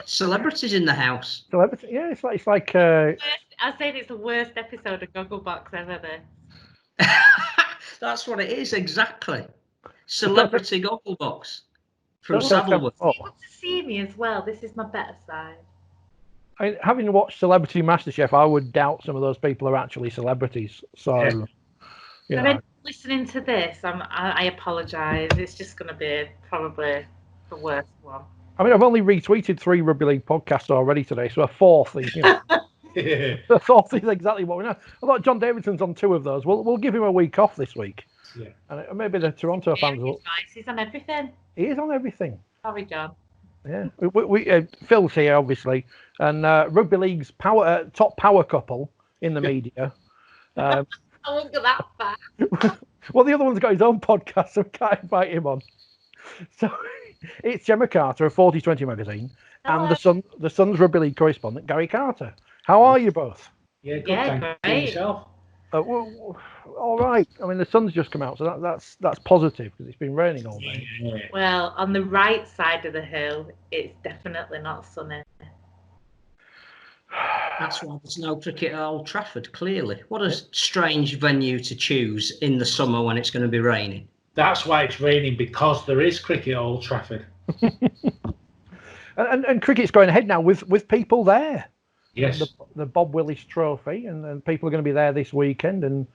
Celebrities in the house. Celebrity, yeah, it's like. I said it's the worst episode of Gogglebox ever. This. That's what it is, exactly. Celebrity Gogglebox from Don't Saddleworth. You want to see me as well. This is my better side. Having watched Celebrity MasterChef, I would doubt some of those people are actually celebrities. So, listening to this, I apologise. It's just going to be probably the worst one. I mean, I've only retweeted 3 Rugby League podcasts already today, so a fourth is, the fourth is exactly what we know. I thought John Davidson's on 2 of those. We'll give him a week off this week. Yeah. And maybe the Toronto fans will. He's on everything. He is on everything. Sorry, John. Yeah. Phil's here, obviously, and Rugby League's top power couple in the media. I won't go that far. Well, the other one's got his own podcast, so we can't invite him on. So it's Gemma Carter of 4020 magazine. Hello. And the Sun's Rugby League correspondent, Gary Carter. How are you both? Yeah, good. Thank you. Yourself? Well, all right. I mean, the sun's just come out, so that's positive because it's been raining all day. Yeah. Well, on the right side of the hill, it's definitely not sunny. That's why there's no cricket at Old Trafford, clearly. What a strange venue to choose in the summer when it's going to be raining. That's why it's raining, because there is cricket at Old Trafford. and cricket's going ahead now with people there. Yes. The Bob Willis Trophy, and people are going to be there this weekend. And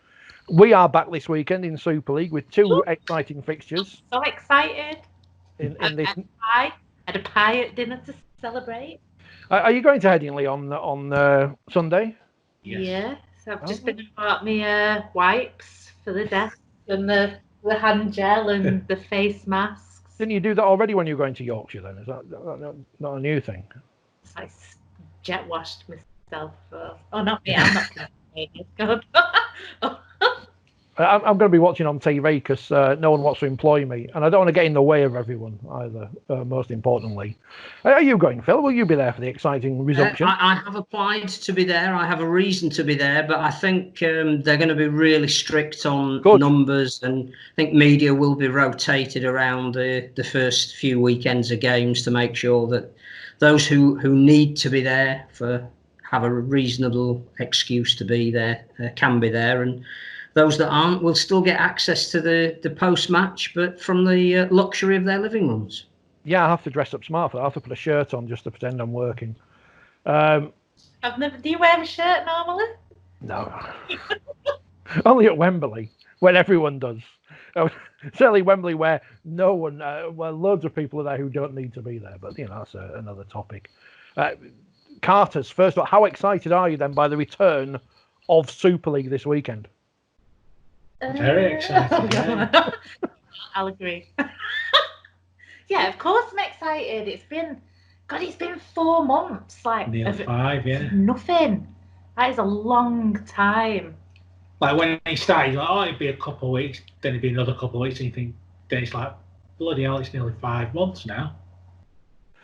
we are back this weekend in Super League with 2 exciting fixtures. So excited. I had a pie at dinner to celebrate. Are you going to Headingley on Sunday? Yes. I've just been and bought me wipes for the desk and the hand gel and the face masks. Didn't you do that already when you were going to Yorkshire then? Is that not a new thing? I jet washed myself. Not me. I'm not going to God. I'm going to be watching on TV because no one wants to employ me, and I don't want to get in the way of everyone either. Most importantly, are you going, Phil? Will you be there for the exciting resumption? I have applied to be there. I have a reason to be there, but I think they're going to be really strict on numbers, and I think media will be rotated around the first few weekends of games to make sure that those who need to be there have a reasonable excuse to be there can be there, and those that aren't will still get access to the post-match, but from the luxury of their living rooms. Yeah, I have to dress up smart for that. I have to put a shirt on just to pretend I'm working. Do you wear a shirt normally? No. Only at Wembley, when everyone does. Certainly Wembley, where no one, where loads of people are there who don't need to be there. But, that's another topic. Carter's, first of all, how excited are you then by the return of Super League this weekend? Very excited. Yeah. I'll agree. Yeah, of course I'm excited. It's been 4 months. Nearly 5, yeah. Nothing. That is a long time. Like when he started, it'd be a couple of weeks, then it'd be another couple of weeks, and you think, then it's like, bloody hell, it's nearly 5 months now.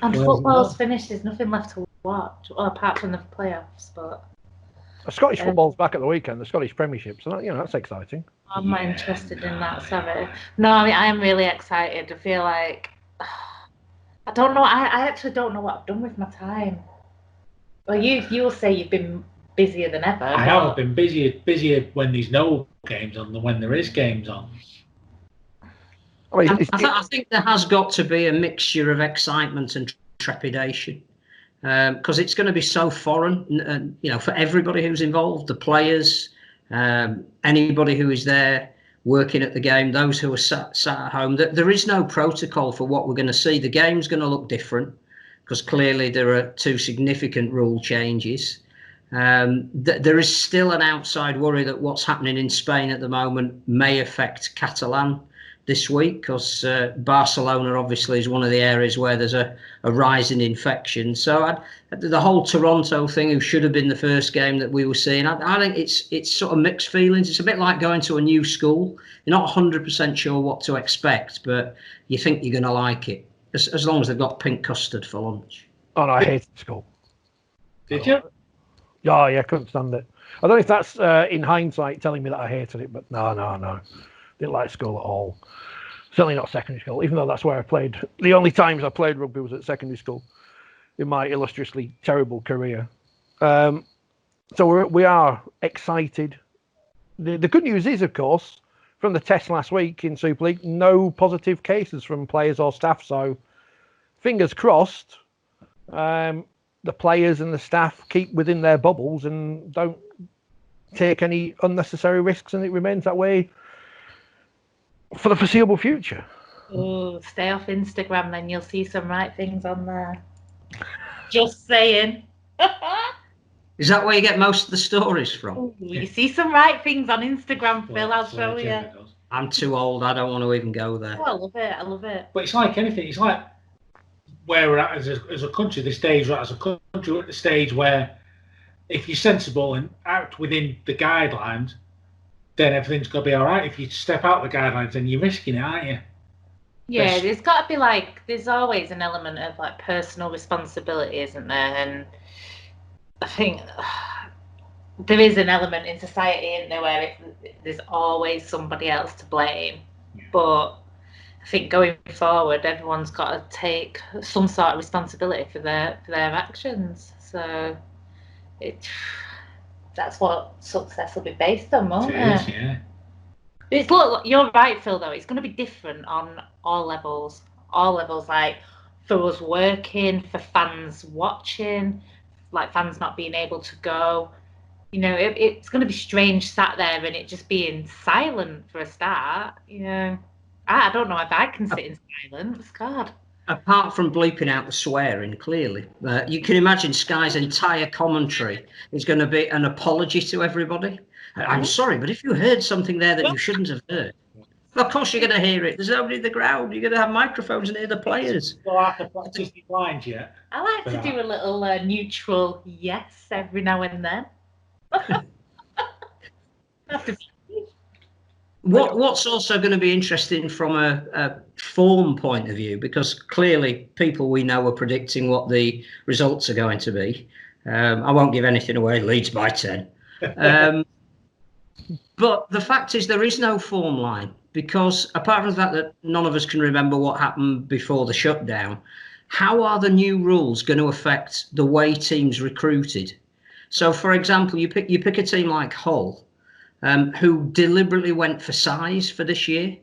And football's finished. There's nothing left to watch, apart from the playoffs. But Scottish football's back at the weekend, the Scottish Premiership, so that's exciting. I'm not interested in that, sorry. No, I mean, I am really excited. I feel like I don't know. I actually don't know what I've done with my time. Well, you'll say you've been busier than ever. I have been busier when there's no games on than when there is games on. I think there has got to be a mixture of excitement and trepidation, because it's going to be so foreign, for everybody who's involved, the players, anybody who is there working at the game, those who are sat at home. There is no protocol for what we're going to see. The game's going to look different because clearly there are 2 significant rule changes. There is still an outside worry that what's happening in Spain at the moment may affect Catalan this week, because Barcelona obviously is one of the areas where there's a rise in infection. So the whole Toronto thing, who should have been the first game that we were seeing, I think it's sort of mixed feelings. It's a bit like going to a new school. You're not 100% sure what to expect, but you think you're going to like it, as long as they've got pink custard for lunch. Oh, no, I hated school. Did you? Oh, yeah, couldn't stand it. I don't know if that's in hindsight telling me that I hated it, but no. Didn't like school at all. Certainly not secondary school, even though that's where I played. The only times I played rugby was at secondary school in my illustriously terrible career. So we are excited. The good news is, of course, from the test last week in Super League, no positive cases from players or staff. So fingers crossed, the players and the staff keep within their bubbles and don't take any unnecessary risks, and it remains that way for the foreseeable future. Oh, stay off Instagram, then you'll see some right things on there. Just saying. Is that where you get most of the stories from? Ooh, you see some right things on Instagram, Phil, I'll show you. Gemma does. I'm too old. I don't want to even go there. Oh, I love it. I love it. But it's like anything. It's like where we're at as a country. The stage we're at as a country, we're at the stage where if you're sensible and act within the guidelines, then everything's got to be all right. If you step out the guidelines, then you're risking it, aren't you? Yeah, there's got to be there's always an element of personal responsibility, isn't there? And I think there is an element in society, isn't there, where there's always somebody else to blame. Yeah. But I think going forward, everyone's got to take some sort of responsibility for their actions. So that's what success will be based on, won't it? Yeah. Look, you're right, Phil, though. It's going to be different on all levels. All levels, for us working, for fans watching, fans not being able to go. It's going to be strange sat there and it just being silent for a start. I don't know if I can sit in silence. God. Apart from bleeping out the swearing, clearly, you can imagine Sky's entire commentary is going to be an apology to everybody. I'm sorry, but if you heard something there that you shouldn't have heard, of course you're going to hear it. There's nobody in the ground. You're going to have microphones near the players. Well, I have to practice the lines yet. I like to do a little neutral yes every now and then. What's also going to be interesting from a form point of view, because clearly people we know are predicting what the results are going to be. I won't give anything away. Leeds by 10. But the fact is there is no form line, because apart from the fact that none of us can remember what happened before the shutdown, how are the new rules going to affect the way teams recruited? So, for example, you pick a team like Hull, who deliberately went for size for this year.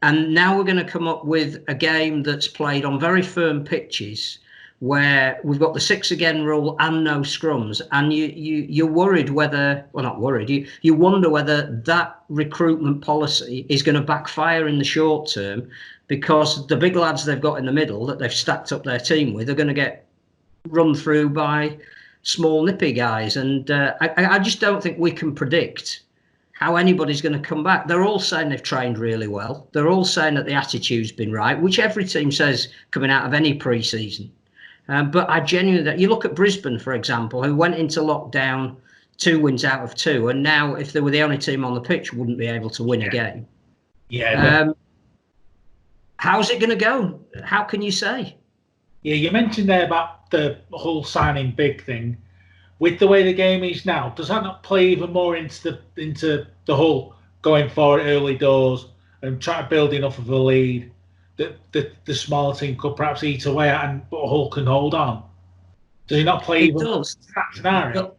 And now we're going to come up with a game that's played on very firm pitches, where we've got the 6 again rule and no scrums, and you're worried whether, well, not worried, you wonder whether that recruitment policy is going to backfire in the short term, because the big lads they've got in the middle that they've stacked up their team with are going to get run through by small nippy guys. And I just don't think we can predict how anybody's going to come back. They're all saying they've trained really well. They're all saying that the attitude's been right, which every team says coming out of any pre-season. But I genuinely, you look at Brisbane, for example, who went into lockdown 2 wins out of 2, and now if they were the only team on the pitch, wouldn't be able to win a game. Yeah. How's it going to go? How can you say? Yeah, you mentioned there about the whole signing big thing. With the way the game is now, does that not play even more into the whole going for it early doors and try to build enough of a lead that the smaller team could perhaps eat away at, and but Hull can hold on? Does he not play even that scenario?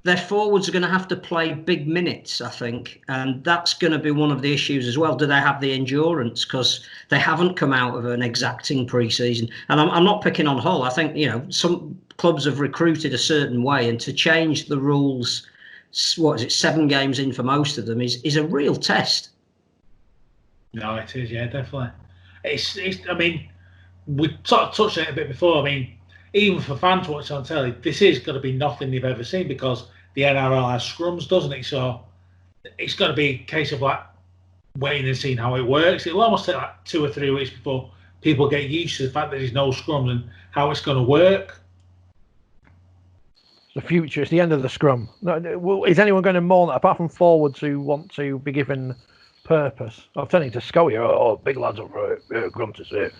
Their forwards are going to have to play big minutes, I think, and that's going to be one of the issues as well. Do they have the endurance? Because they haven't come out of an exacting pre-season. And I'm not picking on Hull. I think, some clubs have recruited a certain way, and to change the rules, 7 games in for most of them is a real test. No, it is, yeah, definitely. It's I mean, we sort of touched on it a bit before. I mean, even for fans watching on telly, this is going to be nothing they've ever seen, because the NRL has scrums, doesn't it? So it's going to be a case of waiting and seeing how it works. It'll almost take 2 or 3 weeks before people get used to the fact that there's no scrums and how it's going to work. The future, it's the end of the scrum. Is anyone going to mourn that, apart from forwards who want to be given purpose? I'm turning to Scully, big lads up for it, grunters here,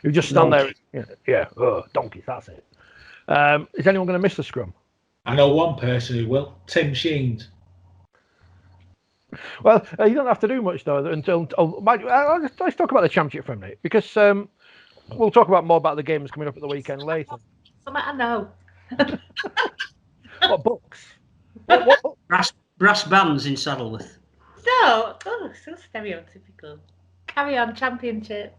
who just stand there, donkeys, that's it. Is anyone going to miss the scrum? I know one person who will, Tim Sheens. Well, you don't have to do much though until. Let's talk about the championship for a minute, because we'll talk more about the games coming up at the weekend later. Something I know. What books? What? Brass bands in Saddleworth. So stereotypical. Carry on, championship.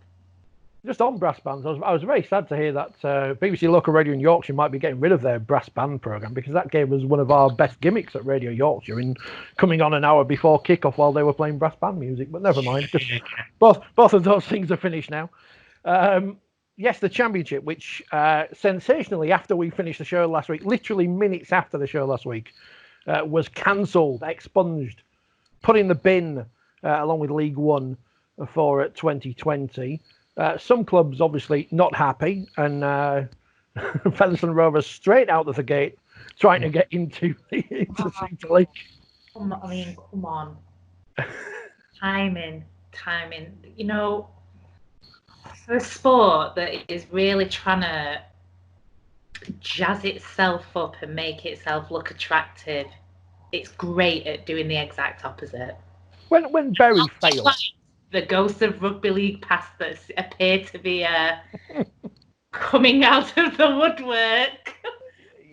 Just on brass bands, I was very sad to hear that BBC Local Radio in Yorkshire might be getting rid of their brass band programme, because that gave us one of our best gimmicks at Radio Yorkshire in coming on an hour before kick-off while they were playing brass band music. But never mind, both of those things are finished now. Yes, the championship, which sensationally, after we finished the show last week, literally minutes after the show last week, was cancelled, expunged, put in the bin along with League One for 2020. Some clubs obviously not happy, and Featherstone Rovers straight out of the gate trying to get into Super League. Come on. Timing. You know, for a sport that is really trying to jazz itself up and make itself look attractive, it's great at doing the exact opposite. When Bury failed, the ghosts of rugby league past that appear to be coming out of the woodwork.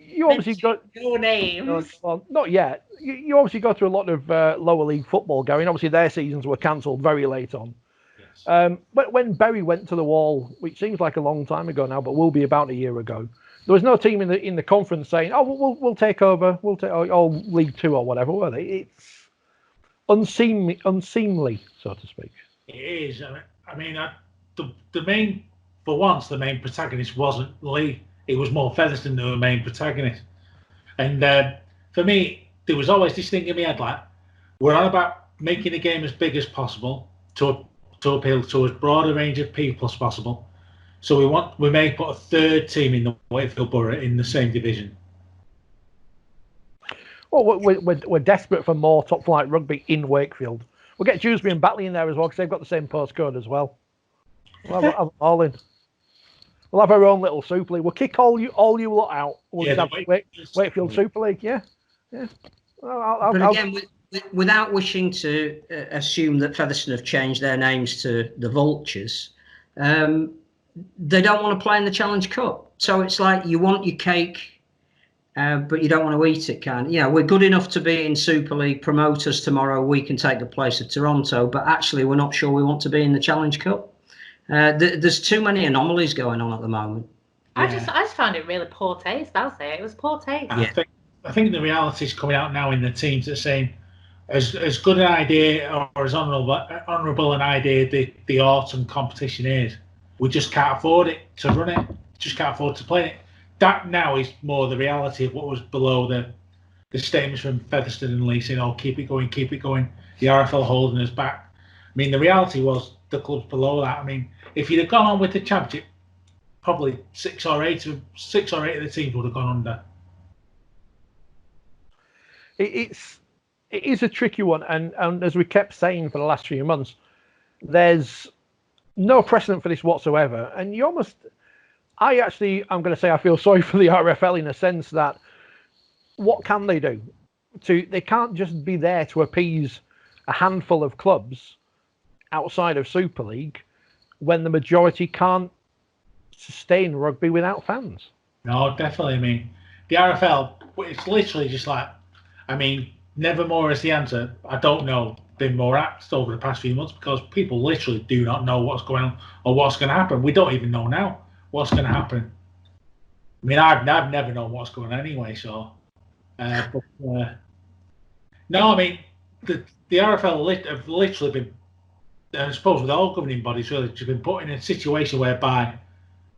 You obviously got no names. Well, not yet. You obviously go through a lot of lower league football going. Obviously, their seasons were cancelled very late on. Yes. But when Bury went to the wall, which seems like a long time ago now, but will be about a year ago, there was no team in the conference saying, "Oh, we'll take over. We'll take League Two or whatever." Were they? It's unseemly, so to speak. It is. I mean, the main protagonist wasn't Lee. It was more Featherstone than the main protagonist. And for me, there was always this thing in my head, like, we're on about making the game as big as possible to appeal to as broad a range of people as possible. So we may put a third team in the Wakefield Borough in the same division. Well, we're desperate for more top flight rugby in Wakefield. We'll get Dewsbury and Batley in there as well, because they've got the same postcode as well. We'll have all in. We'll have our own little Super League. We'll kick all you lot out. We'll just have Wakefield Super League. Yeah. But again, without wishing to assume that Featherstone have changed their names to the Vultures, they don't want to play in the Challenge Cup. So it's like you want your cake, but you don't want to eat it, we're good enough to be in Super League, promote us tomorrow, we can take the place of Toronto, but actually we're not sure we want to be in the Challenge Cup. There's too many anomalies going on at the moment. I just found it really poor taste. I'll say it was poor taste. I think the reality is coming out now in the teams that are saying, as good an idea or as honourable an idea the autumn competition is, we just can't afford it to run it. Just can't afford to play it. That now is more the reality of what was below the statements from Featherstone and Lee saying, "Oh, keep it going." The RFL holding us back. I mean, the reality was the clubs below that. I mean, if you'd have gone on with the championship, probably six or eight of the teams would have gone under. It is a tricky one, and as we kept saying for the last few months, there's no precedent for this whatsoever. And I'm going to say I feel sorry for the RFL in a sense that what can they do? They can't just be there to appease a handful of clubs outside of Super League when the majority can't sustain rugby without fans. No, definitely. I mean, the RFL, it's literally just like, never more is the answer. I don't know, been more apt over the past few months because people literally do not know what's going on or what's going to happen. We don't even know now what's going to happen. I mean, I've never known what's going on anyway, so. No, I mean, the RFL have literally been, I suppose with all governing bodies, really, just been put in a situation whereby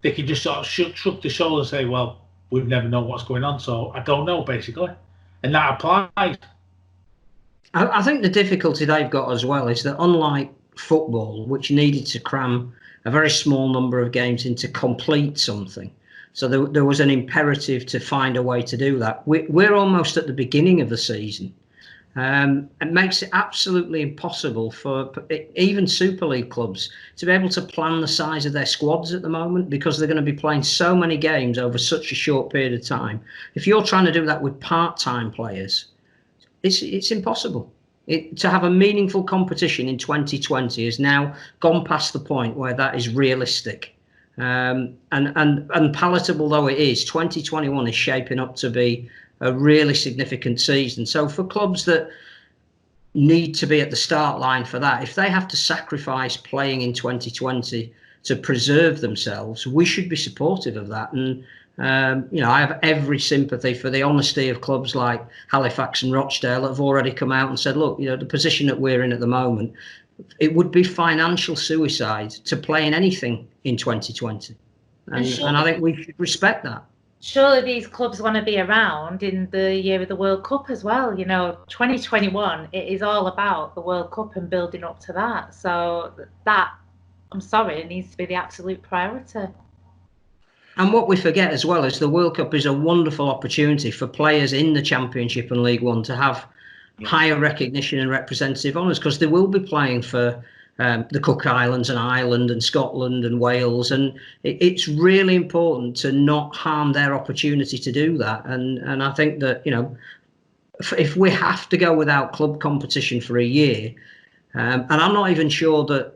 they can just sort of shrug the shoulders and say, well, we've never known what's going on, so I don't know, basically. And that applies. I think the difficulty they've got as well is that unlike football, which needed to cram a very small number of games in to complete something, so there was an imperative to find a way to do that. We're almost at the beginning of the season. It makes it absolutely impossible for even Super League clubs to be able to plan the size of their squads at the moment because they're going to be playing so many games over such a short period of time. If you're trying to do that with part-time players, it's impossible. To have a meaningful competition in 2020 has now gone past the point where that is realistic. And palatable though it is, 2021 is shaping up to be a really significant season. So for clubs that need to be at the start line for that, if they have to sacrifice playing in 2020 to preserve themselves, we should be supportive of that. And I have every sympathy for the honesty of clubs like Halifax and Rochdale that have already come out and said, look, the position that we're in at the moment, it would be financial suicide to play in anything in 2020. And I think we should respect that. Surely these clubs want to be around in the year of the World Cup as well. 2021, it is all about the World Cup and building up to that. So that, I'm sorry, it needs to be the absolute priority. And what we forget as well is the World Cup is a wonderful opportunity for players in the Championship and League One to have higher recognition and representative honours, because they will be playing for the Cook Islands and Ireland and Scotland and Wales, and it's really important to not harm their opportunity to do that. And I think that if we have to go without club competition for a year, and I'm not even sure that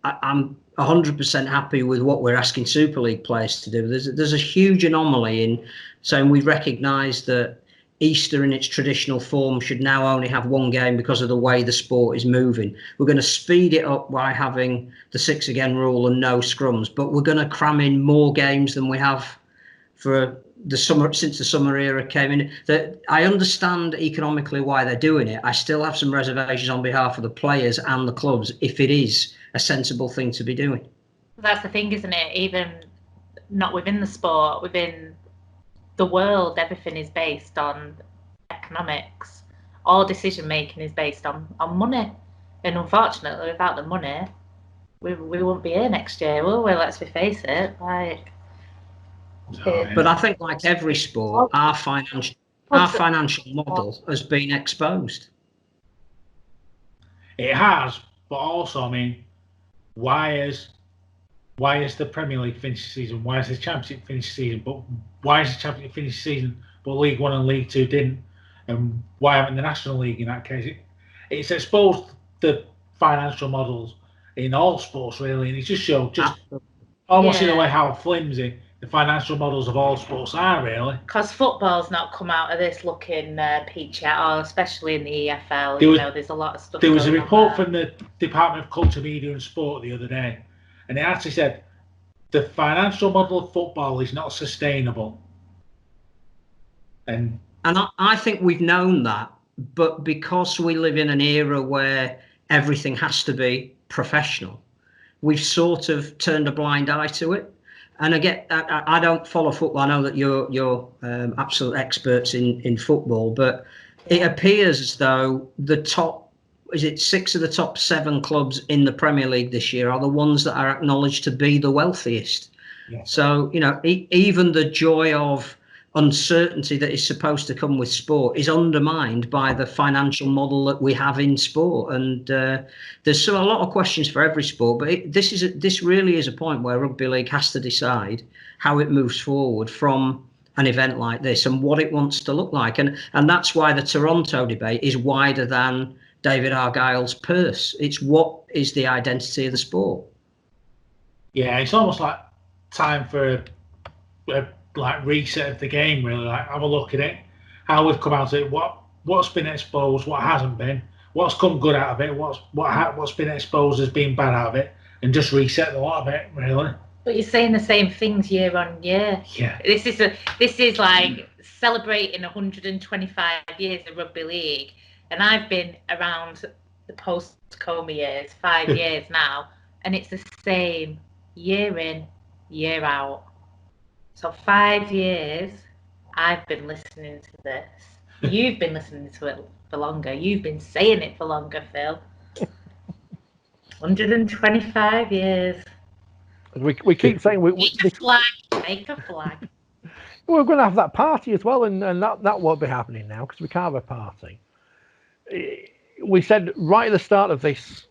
I'm 100% happy with what we're asking Super League players to do. There's a huge anomaly in saying we recognise that Easter in its traditional form should now only have one game because of the way the sport is moving. We're going to speed it up by having the 6 again rule and no scrums, but we're going to cram in more games than we have for the summer, since the summer era came in. That I understand economically why they're doing it. I still have some reservations on behalf of the players and the clubs if it is a sensible thing to be doing. That's the thing, isn't it? Even not within the sport, within the world, everything is based on economics. All decision making is based on money, and unfortunately, without the money, we won't be here next year, will we? Let's face it. But I think, like every sport, our financial model has been exposed. It has, but also, I mean, why is the Premier League finished the season? Why is the Championship finished the season? But why is the Championship finished the season, but League One and League Two didn't? And why haven't the National League in that case? It's exposed the financial models in all sports, really, and it just shows almost in a way how flimsy the financial models of all sports are, really. Because football's not come out of this looking peachy at all, especially in the EFL. There's a lot of stuff. There was a report from the Department of Culture, Media and Sport the other day, and it actually said the financial model of football is not sustainable. And I think we've known that, but because we live in an era where everything has to be professional, we've sort of turned a blind eye to it. And again, I don't follow football. I know that you're absolute experts in football, but it appears as though the top, 6 of the top 7 clubs in the Premier League this year are the ones that are acknowledged to be the wealthiest. Yes. So, even the joy of uncertainty that is supposed to come with sport is undermined by the financial model that we have in sport. And there's a lot of questions for every sport, but this really is a point where Rugby League has to decide how it moves forward from an event like this and what it wants to look like. And that's why the Toronto debate is wider than David Argyle's purse. It's what is the identity of the sport. Yeah, it's almost like time for a reset of the game, really. Have a look at it, how we've come out of it, what's been exposed, what hasn't been, what's come good out of it, what's been exposed as being bad out of it, and just reset a lot of it, really. But you're saying the same things year on year. Yeah. This is like celebrating 125 years of Rugby League, and I've been around the post-Coma years, 5 years now, and it's the same year in, year out. So 5 years, I've been listening to this. You've been listening to it for longer. You've been saying it for longer, Phil. 125 years. We keep saying make a flag. We're going to have that party as well, and that won't be happening now because we can't have a party. We said right at the start of this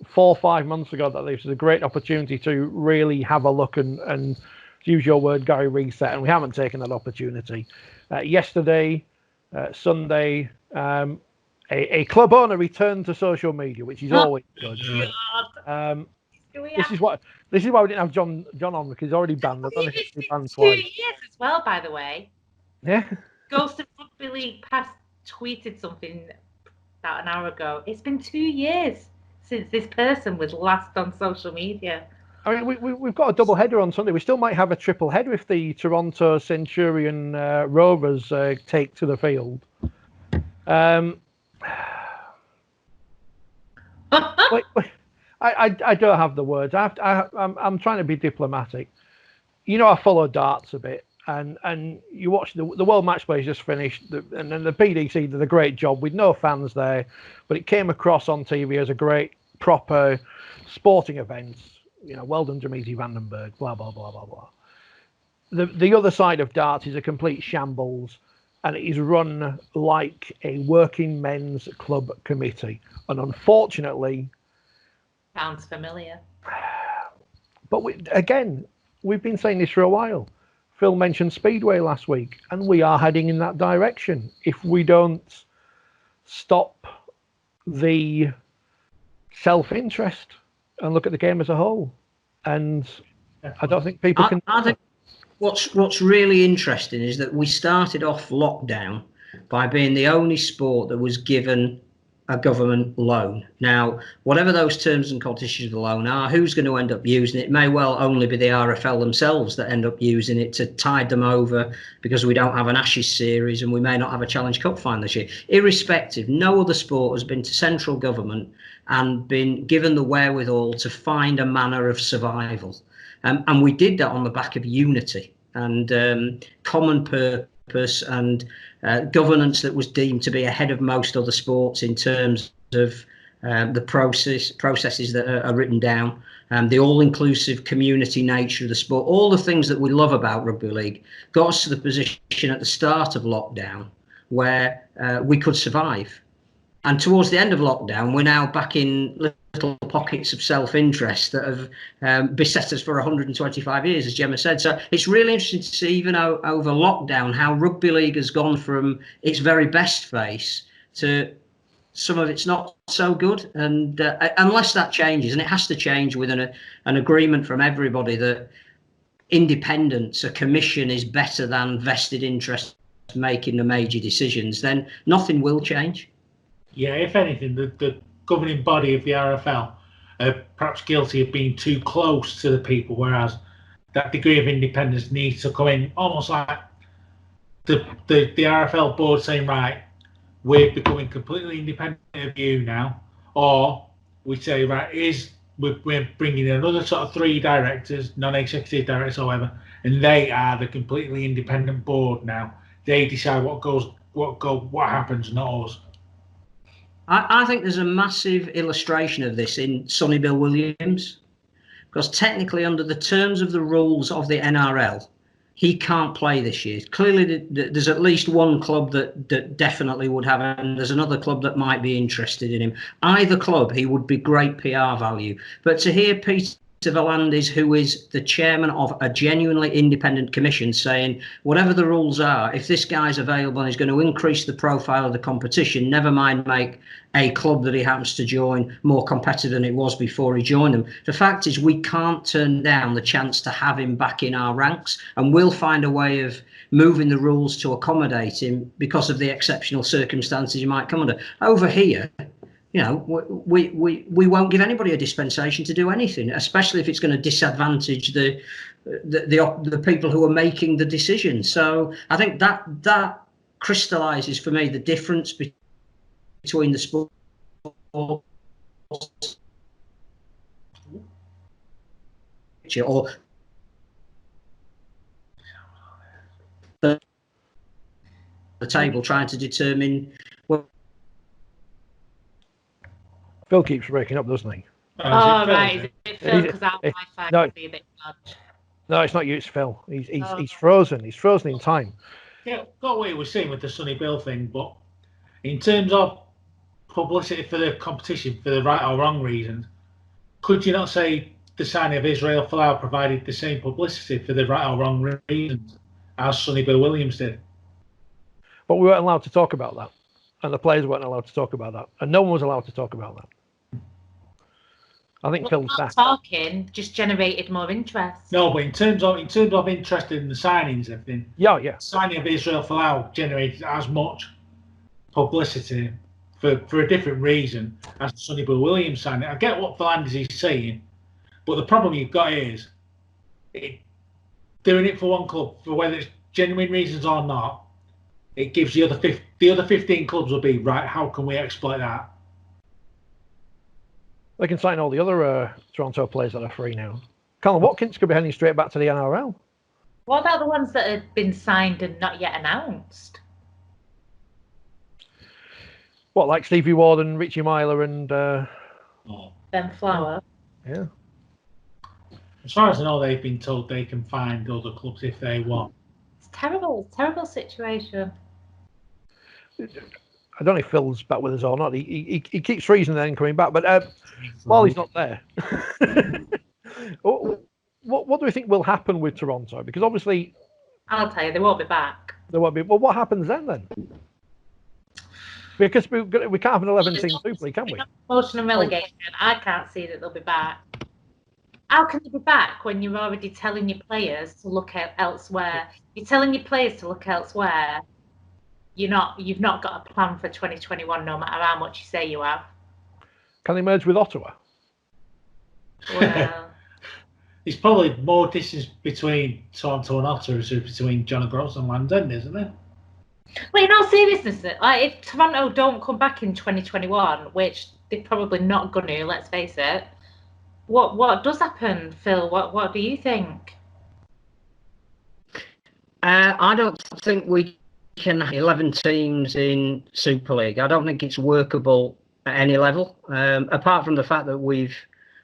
4 or 5 months ago that this was a great opportunity to really have a look and use your word, Gary, reset, and we haven't taken that opportunity. Yesterday, Sunday, A club owner returned to social media, which is always good. This is why we didn't have John on, because he's already banned. I've only been banned twice. 2 years as well, by the way. Yeah. Ghost of Rugby League Past tweeted something about an hour ago. It's been 2 years since this person was last on social media. I mean, we've got a double header on Sunday. We still might have a triple header if the Toronto Centurion Rovers take to the field. I don't have the words. I'm trying to be diplomatic. You know, I follow darts a bit, and you watch the World Match Play just finished, and then the PDC did a great job with no fans there, but it came across on TV as a great, proper sporting event. You know, well done, Dimitri Vandenberg, blah, blah, blah, blah, blah. The other side of darts is a complete shambles, and it is run like a working men's club committee. And unfortunately... Sounds familiar. But we've been saying this for a while. Phil mentioned Speedway last week, and we are heading in that direction if we don't stop the self-interest and look at the game as a whole. And I don't think people can... I think what's really interesting is that we started off lockdown by being the only sport that was given a government loan. Now, whatever those terms and conditions of the loan are, who's going to end up using it? It may well only be the RFL themselves that end up using it to tide them over, because we don't have an Ashes series and we may not have a Challenge Cup final this year. Irrespective, no other sport has been to central government and been given the wherewithal to find a manner of survival. And we did that on the back of unity and common purpose and governance that was deemed to be ahead of most other sports in terms of the processes that are written down, the all-inclusive community nature of the sport. All the things that we love about rugby league got us to the position at the start of lockdown where we could survive. And towards the end of lockdown, we're now back in little pockets of self-interest that have beset us for 125 years, as Gemma said. So it's really interesting to see, even over lockdown, how rugby league has gone from its very best face to some of it's not so good. And unless that changes, and it has to change with an agreement from everybody that independence, a commission, is better than vested interest making the major decisions, then nothing will change. Yeah, if anything, the governing body of the RFL are perhaps guilty of being too close to the people, whereas that degree of independence needs to come in, almost like the RFL board saying, right, we're becoming completely independent of you now, or we say, right, we're bringing in another sort of 3 directors, non-executive directors or whatever, and they are the completely independent board now. They decide what happens, not us. I think there's a massive illustration of this in Sonny Bill Williams, because technically under the terms of the rules of the NRL, he can't play this year. Clearly, there's at least one club that definitely would have him, and there's another club that might be interested in him. Either club, he would be great PR value. But to hear Peter V'landys, who is the chairman of a genuinely independent commission, saying whatever the rules are, if this guy's available and is going to increase the profile of the competition, never mind make a club that he happens to join more competitive than it was before he joined them. The fact is, we can't turn down the chance to have him back in our ranks, and we'll find a way of moving the rules to accommodate him because of the exceptional circumstances he might come under. Over here, you know, we won't give anybody a dispensation to do anything, especially if it's going to disadvantage the people who are making the decision. So I think that crystallises for me the difference between the sport or the table trying to determine. Phil keeps breaking up, doesn't he? Oh, right. Is it Phil? Because our Wi-Fi can be a bit dodgy. No, it's not you, it's Phil. He's frozen. He's frozen in time. Yeah, got what you were saying with the Sonny Bill thing, but in terms of publicity for the competition, for the right or wrong reasons, could you not say the signing of Israel Folau provided the same publicity for the right or wrong reasons as Sonny Bill Williams did? But we weren't allowed to talk about that. And the players weren't allowed to talk about that, and no one was allowed to talk about that. I think Phil's back. Talking just generated more interest. No, but in terms of interest in the signings, everything. Yeah. Signing of Israel Folau generated as much publicity for a different reason as Sonny Bill Williams signing. I get what Fernandez is saying, but the problem you've got is doing it for one club, for whether it's genuine reasons or not, it gives the other 15 clubs will be, right, how can we exploit that? They can sign all the other Toronto players that are free now. Colin Watkins could be heading straight back to the NRL. What about the ones that have been signed and not yet announced? What, like Stevie Ward and Richie Myler and... Ben Flower? Yeah. As far as I know, they've been told they can find other clubs if they want. It's terrible situation. I don't know if Phil's back with us or not. He keeps freezing and then coming back, but while he's not there, what do we think will happen with Toronto? Because obviously, I'll tell you, they won't be back. There won't be. Well, what happens then? Because we can't have an 11-team Super League, can we? Promotion and relegation. I can't see that they'll be back. How can they be back when you're already telling your players to look elsewhere? You're telling your players to look elsewhere. You've not got a plan for 2021, no matter how much you say you have. Can they merge with Ottawa? Well, there's probably more distance between Toronto and Ottawa as between John O'Groats and London, isn't there? Well, in all seriousness, like if Toronto don't come back in 2021, which they're probably not going to, let's face it, what does happen, Phil? What do you think? I don't think we can have 11 teams in Super League. I don't think it's workable at any level, apart from the fact that we've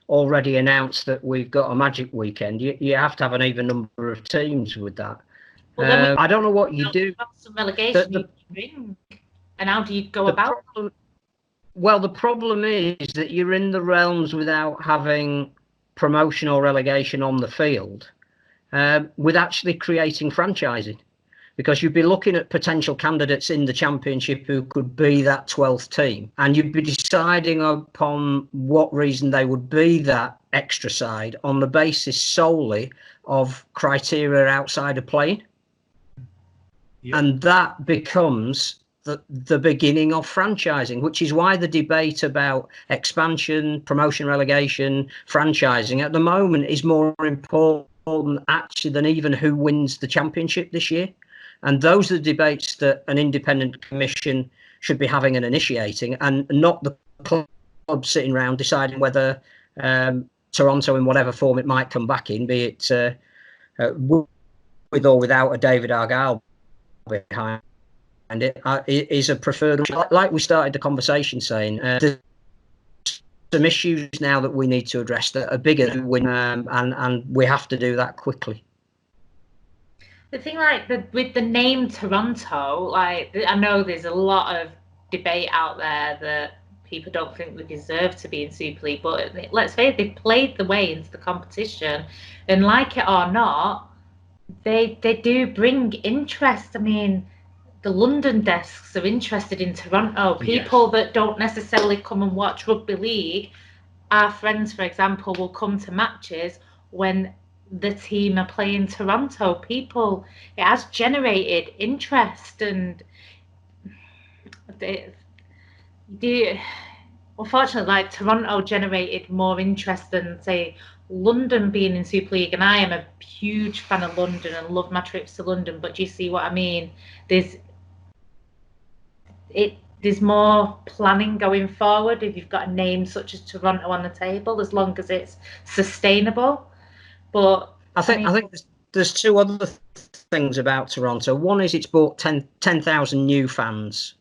already announced that we've got a Magic weekend. You have to have an even number of teams with that. Well, I don't know what you do. Some relegation and how do you go about it? Well, the problem is that you're in the realms without having promotion or relegation on the field, with actually creating franchising. Because you'd be looking at potential candidates in the championship who could be that 12th team, and you'd be deciding upon what reason they would be that extra side on the basis solely of criteria outside of playing. Yep. And that becomes the beginning of franchising, which is why the debate about expansion, promotion, relegation, franchising at the moment is more important actually than even who wins the championship this year. And those are the debates that an independent commission should be having and initiating, and not the club sitting around deciding whether Toronto, in whatever form it might come back in, be it with or without a David Argyle behind it, is a preferred. Like we started the conversation saying, there's some issues now that we need to address that are bigger than and we have to do that quickly. The thing, with the name Toronto, I know there's a lot of debate out there that people don't think we deserve to be in Super League, but let's face it, they've played the way into the competition, and like it or not, they do bring interest. I mean, the London desks are interested in Toronto. People that don't necessarily come and watch rugby league, our friends, for example, will come to matches when the team are playing Toronto. It has generated interest, and unfortunately, Toronto generated more interest than, say, London being in Super League. And I am a huge fan of London and love my trips to London, but do you see what I mean? There's more planning going forward if you've got a name such as Toronto on the table, as long as it's sustainable. But I think there's two other things about Toronto. One is it's brought 10,000 new fans.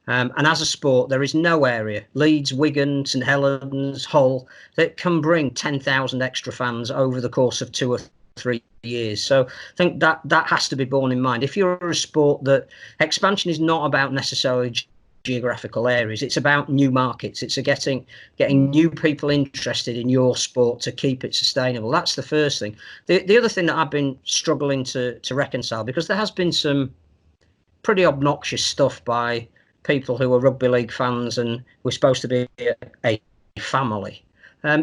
And as a sport, there is no area, Leeds, Wigan, St Helens, Hull, that can bring 10,000 extra fans over the course of 2 or 3 years. So I think that has to be borne in mind. If you're a sport, that expansion is not about necessarily geographical areas, it's about new markets. It's getting new people interested in your sport to keep it sustainable. That's the first thing. The other thing that I've been struggling to reconcile, because there has been some pretty obnoxious stuff by people who are rugby league fans and we're supposed to be a family,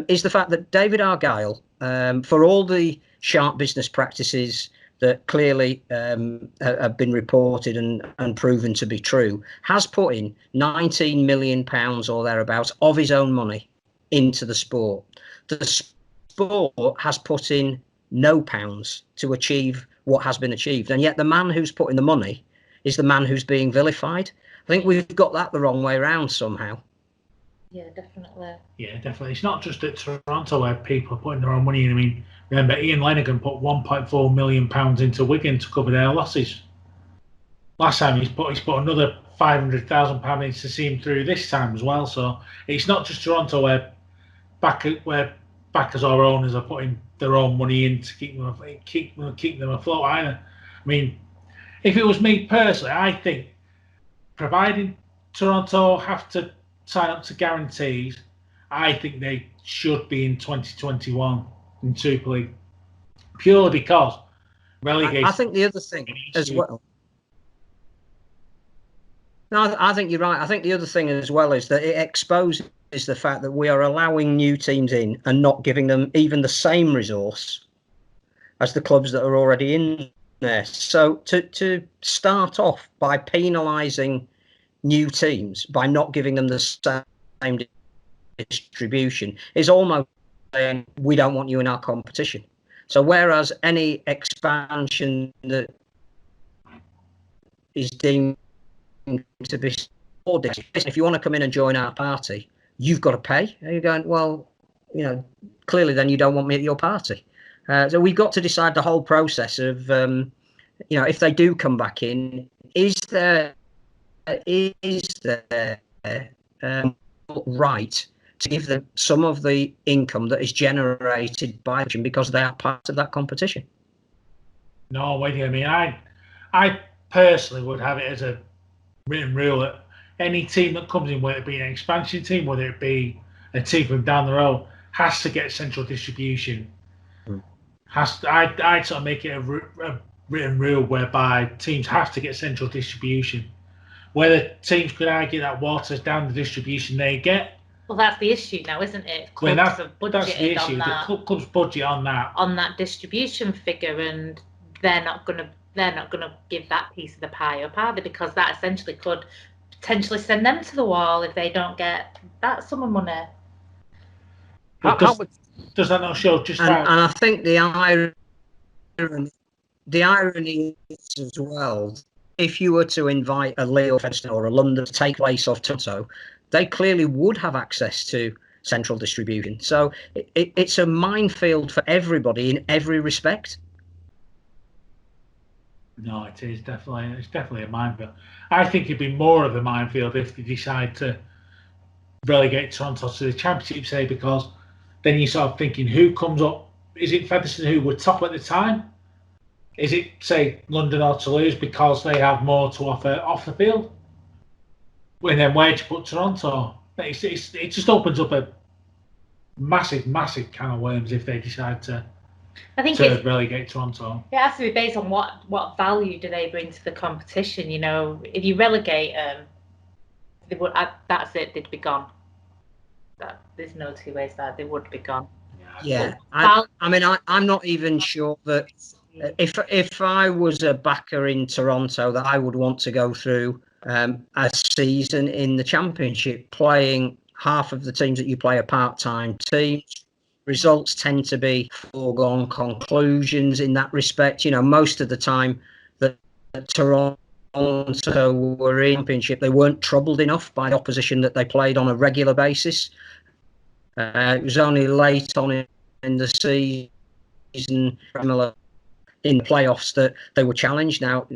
is the fact that David Argyle, for all the sharp business practices that clearly have been reported and proven to be true, has put in £19 million or thereabouts of his own money into the sport. The sport has put in no pounds to achieve what has been achieved, and yet the man who's put in the money is the man who's being vilified. I think we've got that the wrong way around somehow. Yeah, definitely. Yeah, definitely. It's not just at Toronto where people are putting their own money in. I mean, remember Ian Lenigan put £1.4 million into Wigan to cover their losses. Last time he's put another £500,000 in to see him through this time as well. So it's not just Toronto where backers or owners are putting their own money in to keep them afloat either. I mean, if it was me personally, I think providing Toronto have to sign up to guarantees, I think they should be in 2021 in Super League, purely because relegation. I think the other thing as well. No, I think you're right. I think the other thing as well is that it exposes the fact that we are allowing new teams in and not giving them even the same resource as the clubs that are already in there. So to start off by penalising new teams by not giving them the same distribution is almost saying we don't want you in our competition. So whereas any expansion that is deemed to be, if you want to come in and join our party, you've got to pay. And you're going, well, clearly then you don't want me at your party. So we've got to decide the whole process of, if they do come back in, is there right to give them some of the income that is generated by them because they are part of that competition? No, wait. I mean, I personally would have it as a written rule that any team that comes in, whether it be an expansion team, whether it be a team from down the road, has to get central distribution. I'd sort of make it a written rule whereby teams have to get central distribution. Whether teams could argue that waters down the distribution they get. Well, that's the issue now, isn't it? Clubs have budgeted that's the issue. On that, the clubs budget on that distribution figure, and they're not gonna give that piece of the pie up, are they? Because that essentially could potentially send them to the wall if they don't get that sum of money. Does that not show just how? And I think the irony is as well, if you were to invite a Leo Featherstone or a London to take place of Toronto, they clearly would have access to central distribution. So it's a minefield for everybody in every respect. No, it is definitely. It's definitely a minefield. I think it'd be more of a minefield if they decide to relegate Toronto to the Championship, say, because then you're sort of thinking, who comes up? Is it Featherstone who were top at the time? Is it, say, London or Toulouse because they have more to offer off the field? And then where'd you put Toronto? It just opens up a massive can of worms if they decide to relegate Toronto. It has to be based on what value do they bring to the competition. If you relegate them, that's it. They'd be gone. There's no two ways that they would be gone. Yeah, I'm not even sure that if I was a backer in Toronto that I would want to go through a season in the Championship playing half of the teams that you play are part-time teams. Results tend to be foregone conclusions in that respect. Most of the time that Toronto were in Championship, they weren't troubled enough by the opposition that they played on a regular basis. It was only late on in the season, in the playoffs, that they were challenged. Now,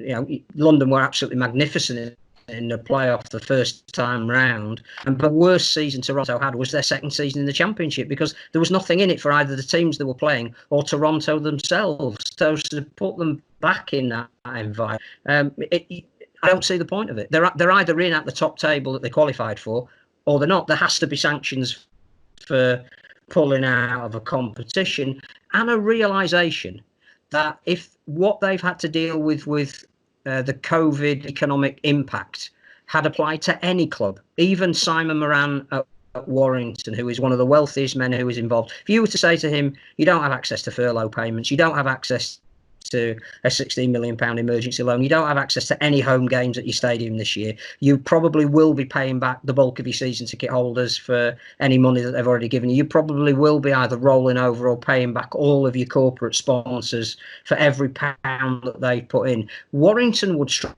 London were absolutely magnificent in the playoff the first time round, and the worst season Toronto had was their second season in the Championship because there was nothing in it for either the teams that were playing or Toronto themselves. So to put them back in that environment, I don't see the point of it. They're either in at the top table that they qualified for, or they're not. There has to be sanctions for pulling out of a competition, and a realisation that if what they've had to deal with the COVID economic impact had applied to any club, even Simon Moran at Warrington, who is one of the wealthiest men who is involved, if you were to say to him, you don't have access to furlough payments, you don't have access to a £16 million emergency loan, you don't have access to any home games at your stadium this year, you probably will be paying back the bulk of your season ticket holders for any money that they've already given you. You probably will be either rolling over or paying back all of your corporate sponsors for every pound that they put in. Warrington would struggle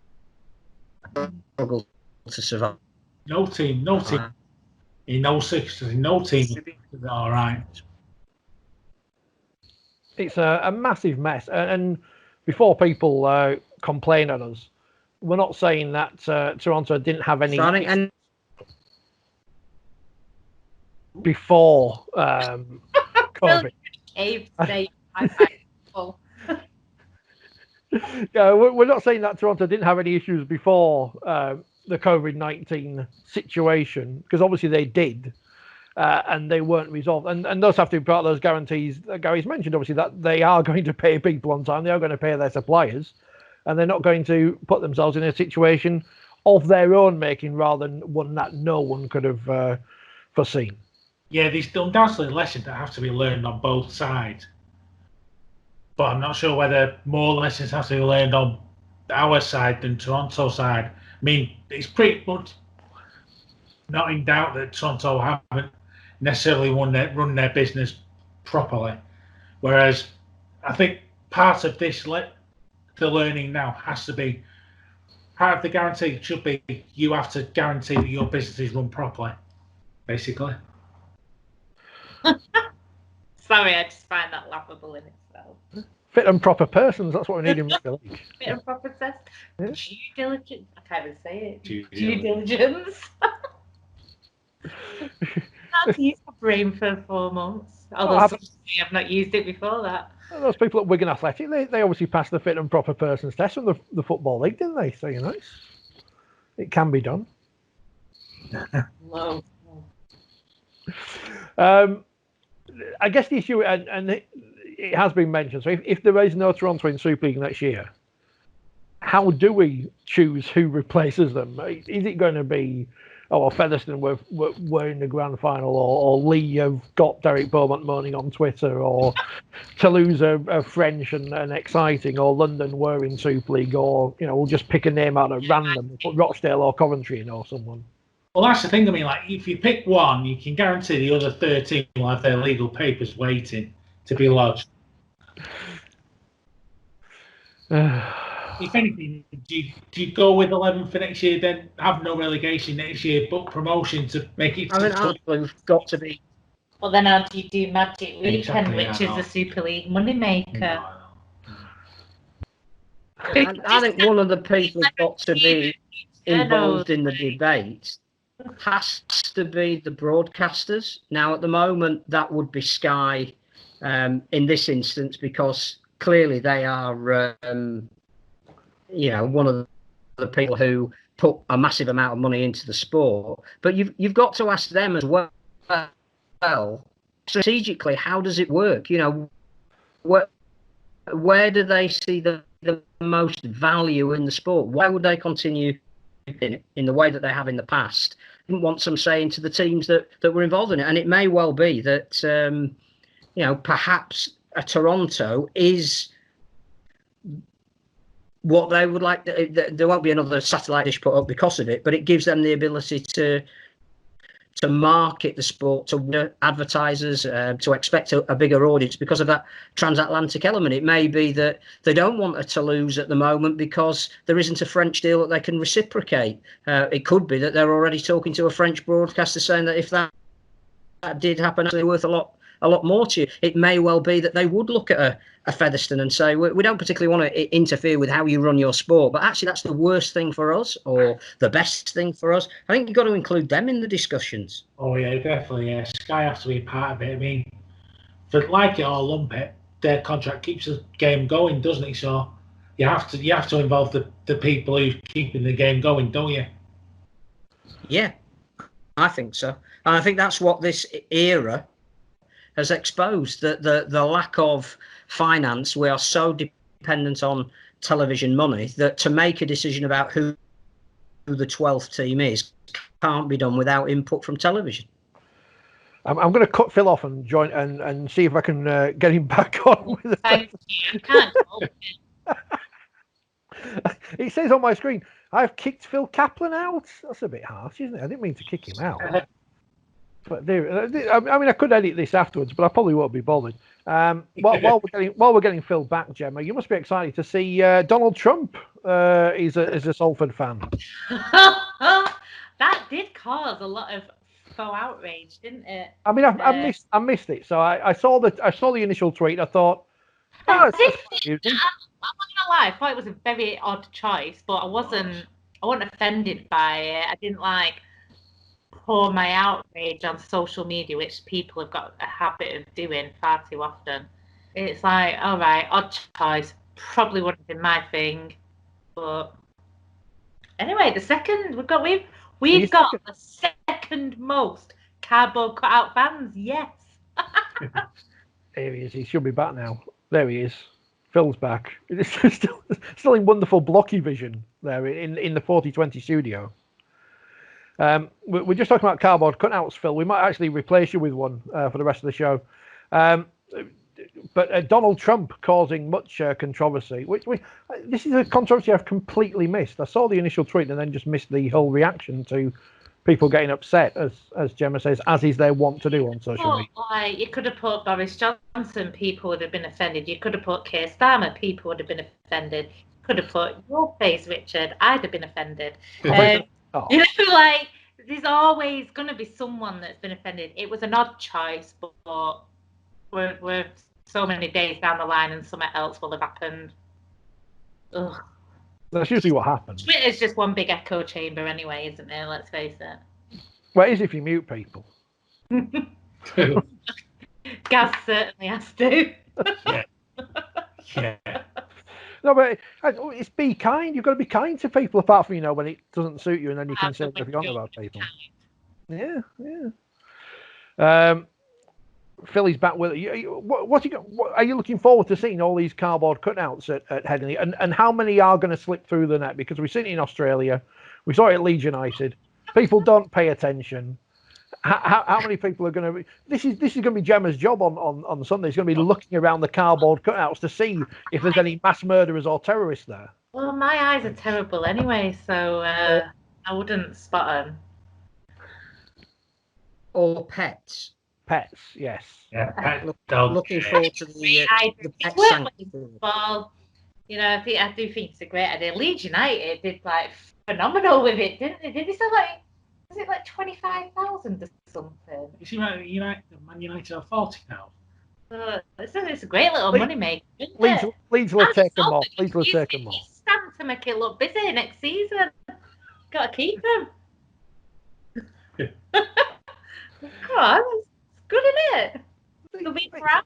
to survive. No team in 06, no team is all right. It's a massive mess. And before people complain on us, we're not saying that Toronto didn't have any before COVID. Yeah, we're not saying that Toronto didn't have any issues before the COVID-19 situation, because obviously they did, and they weren't resolved. And those have to be part of those guarantees that Gary's mentioned, obviously, that they are going to pay people on time, they are going to pay their suppliers, and they're not going to put themselves in a situation of their own making rather than one that no one could have foreseen. Yeah, there's undoubtedly lessons that have to be learned on both sides. But I'm not sure whether more lessons have to be learned on our side than Toronto side. I mean, it's pretty much not in doubt that Toronto haven't necessarily run their business properly. Whereas I think part of this, the learning now has to be, part of the guarantee should be you have to guarantee that your business is run properly, basically. Sorry, I just find that laughable in itself. Fit and proper persons, that's what we need in rugby league. Fit and proper test. Yeah. Due diligence. I can't even say it. Due diligence. I've used my brain for 4 months. Although I've not used it before that. Those people at Wigan Athletic, they obviously passed the fit and proper persons test from the Football League, didn't they? So, you know, it can be done. Whoa. I guess the issue, and it has been mentioned, so if there is no Toronto in Super League next year, how do we choose who replaces them? Is it going to be, Featherstone were in the grand final, or Lee have got Derek Beaumont moaning on Twitter, or Toulouse are French and exciting, or London were in Super League, or, you know, we'll just pick a name out at random, put Rochdale or Coventry in, or someone. Well, that's the thing. I mean, like, if you pick one, you can guarantee the other 13 will have their legal papers waiting to be lodged. If anything, do you go with 11 for next year, then have no relegation next year, but promotion to make it? I mean, we've got to be. Well, then how do you do Magic Weekend, which is the Super League moneymaker? I think one of the people who's got to be involved in the debate has to be the broadcasters. Now, at the moment, that would be Sky in this instance, because clearly they are, one of the people who put a massive amount of money into the sport. But you've got to ask them as well, strategically, how does it work? You know, where do they see the most value in the sport? Why would they continue in the way that they have in the past? Didn't want some say into the teams that were involved in it. And it may well be that, perhaps a Toronto is what they would like. There won't be another satellite dish put up because of it, but it gives them the ability to market the sport to advertisers, to expect a bigger audience because of that transatlantic element. It may be that they don't want a Toulouse at the moment because there isn't a French deal that they can reciprocate. It could be that they're already talking to a French broadcaster saying that if that did happen, it's worth a lot more to you. It may well be that they would look at a Featherstone and say, we don't particularly want to interfere with how you run your sport, but actually that's the worst thing for us or the best thing for us. I think you've got to include them in the discussions. Oh yeah, definitely. Yeah, Sky has to be a part of it. I mean, for like it or lump it, their contract keeps the game going, doesn't it? So you have to involve the people who keeping the game going, don't you? Yeah, I think so. And I think that's what this era has exposed, that the lack of finance. We are so dependent on television money that to make a decision about who the 12th team is can't be done without input from television. I'm going to cut Phil off and join and see if I can get him back on. With Thank you. I can't help it. It says on my screen, I've kicked Phil Kaplan out. That's a bit harsh, isn't it? I didn't mean to kick him out. But I mean, I could edit this afterwards, but I probably won't be bothered. While we're getting Phil back, Gemma, you must be excited to see Donald Trump is a Salford fan. That did cause a lot of faux outrage, didn't it? I mean, I missed it. So I saw the initial tweet. I thought, oh, that's confusing. I'm not gonna lie, I thought it was a very odd choice, but I wasn't offended by it. I didn't pour my outrage on social media, which people have got a habit of doing far too often. It's like, all right, odd choice, probably wouldn't have been my thing, but anyway, we've got the second most cardboard cutout fans. Yes. There he is. He should be back now. There he is. Phil's back. It's still in wonderful blocky vision there in the 4020 studio. We're just talking about cardboard cutouts, Phil. We might actually replace you with one for the rest of the show. But Donald Trump causing much controversy. This is a controversy I've completely missed. I saw the initial tweet and then just missed the whole reaction to people getting upset, as Gemma says, as is their wont to do on social media. Like, you could have put Boris Johnson, people would have been offended. You could have put Keir Starmer, people would have been offended. You could have put your face, Richard, I'd have been offended. Oh. You know, like, there's always going to be someone that's been offended. It was an odd choice, but we're so many days down the line and something else will have happened. Ugh. That's usually what happens. Twitter's just one big echo chamber anyway, isn't it? Let's face it. Well, it is if you mute people. Gaz certainly has to. Yeah. No, but it's be kind. You've got to be kind to people, apart from, when it doesn't suit you, and then you can say whatever you want about people. Yeah. Philly's back with you. What are you looking forward to seeing all these cardboard cutouts at Headingley, and how many are going to slip through the net? Because we've seen it in Australia, we saw it at Leeds United. People don't pay attention. How many people are going to be? This is going to be Gemma's job on Sunday. She's going to be looking around the cardboard cutouts to see if there's any mass murderers or terrorists there. Well, my eyes are terrible anyway, so I wouldn't spot them. Or pets. Pets, yes. Yeah, Looking forward to the pet sanctuary. Well, I do think it's a great idea. Leeds United did phenomenal with it, didn't they? Did they sell was it 25,000 or something? You see, Man United are 40,000. It's a great little money maker, isn't it? Leeds will take them off. Leeds will take them off. Stand to make it look busy next season. Got to keep them. Come on, it's good, isn't it? They'll be proud.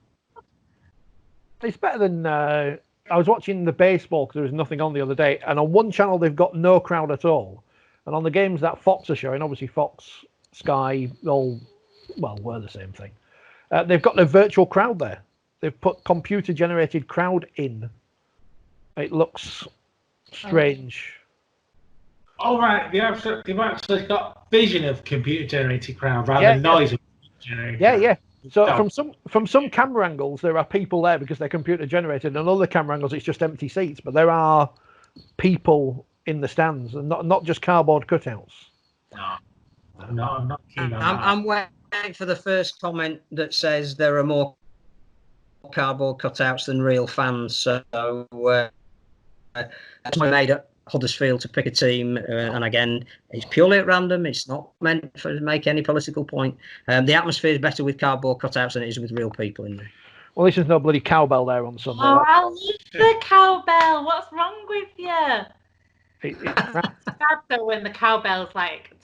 It's better than. I was watching the baseball because there was nothing on the other day, and on one channel they've got no crowd at all, and on the games that Fox are showing, obviously Fox, Sky, all were the same thing. They've got a virtual crowd there. They've put computer-generated crowd in. It looks strange. All right, they've actually got vision of computer-generated crowd rather than noise of computer-generated crowd. Yeah. So from some camera angles, there are people there because they're computer-generated, and other camera angles, it's just empty seats. But there are people in the stands, and not just cardboard cutouts. No, I'm not keen on that. I'm waiting for the first comment that says there are more cardboard cutouts than real fans. So that's why I made Huddersfield to pick a team, and again, it's purely at random. It's not meant to make any political point. The atmosphere is better with cardboard cutouts than it is with real people in there. Well, this is no bloody cowbell there on Sunday. Oh, I love the cowbell. What's wrong with you? It's sad though when the cowbell's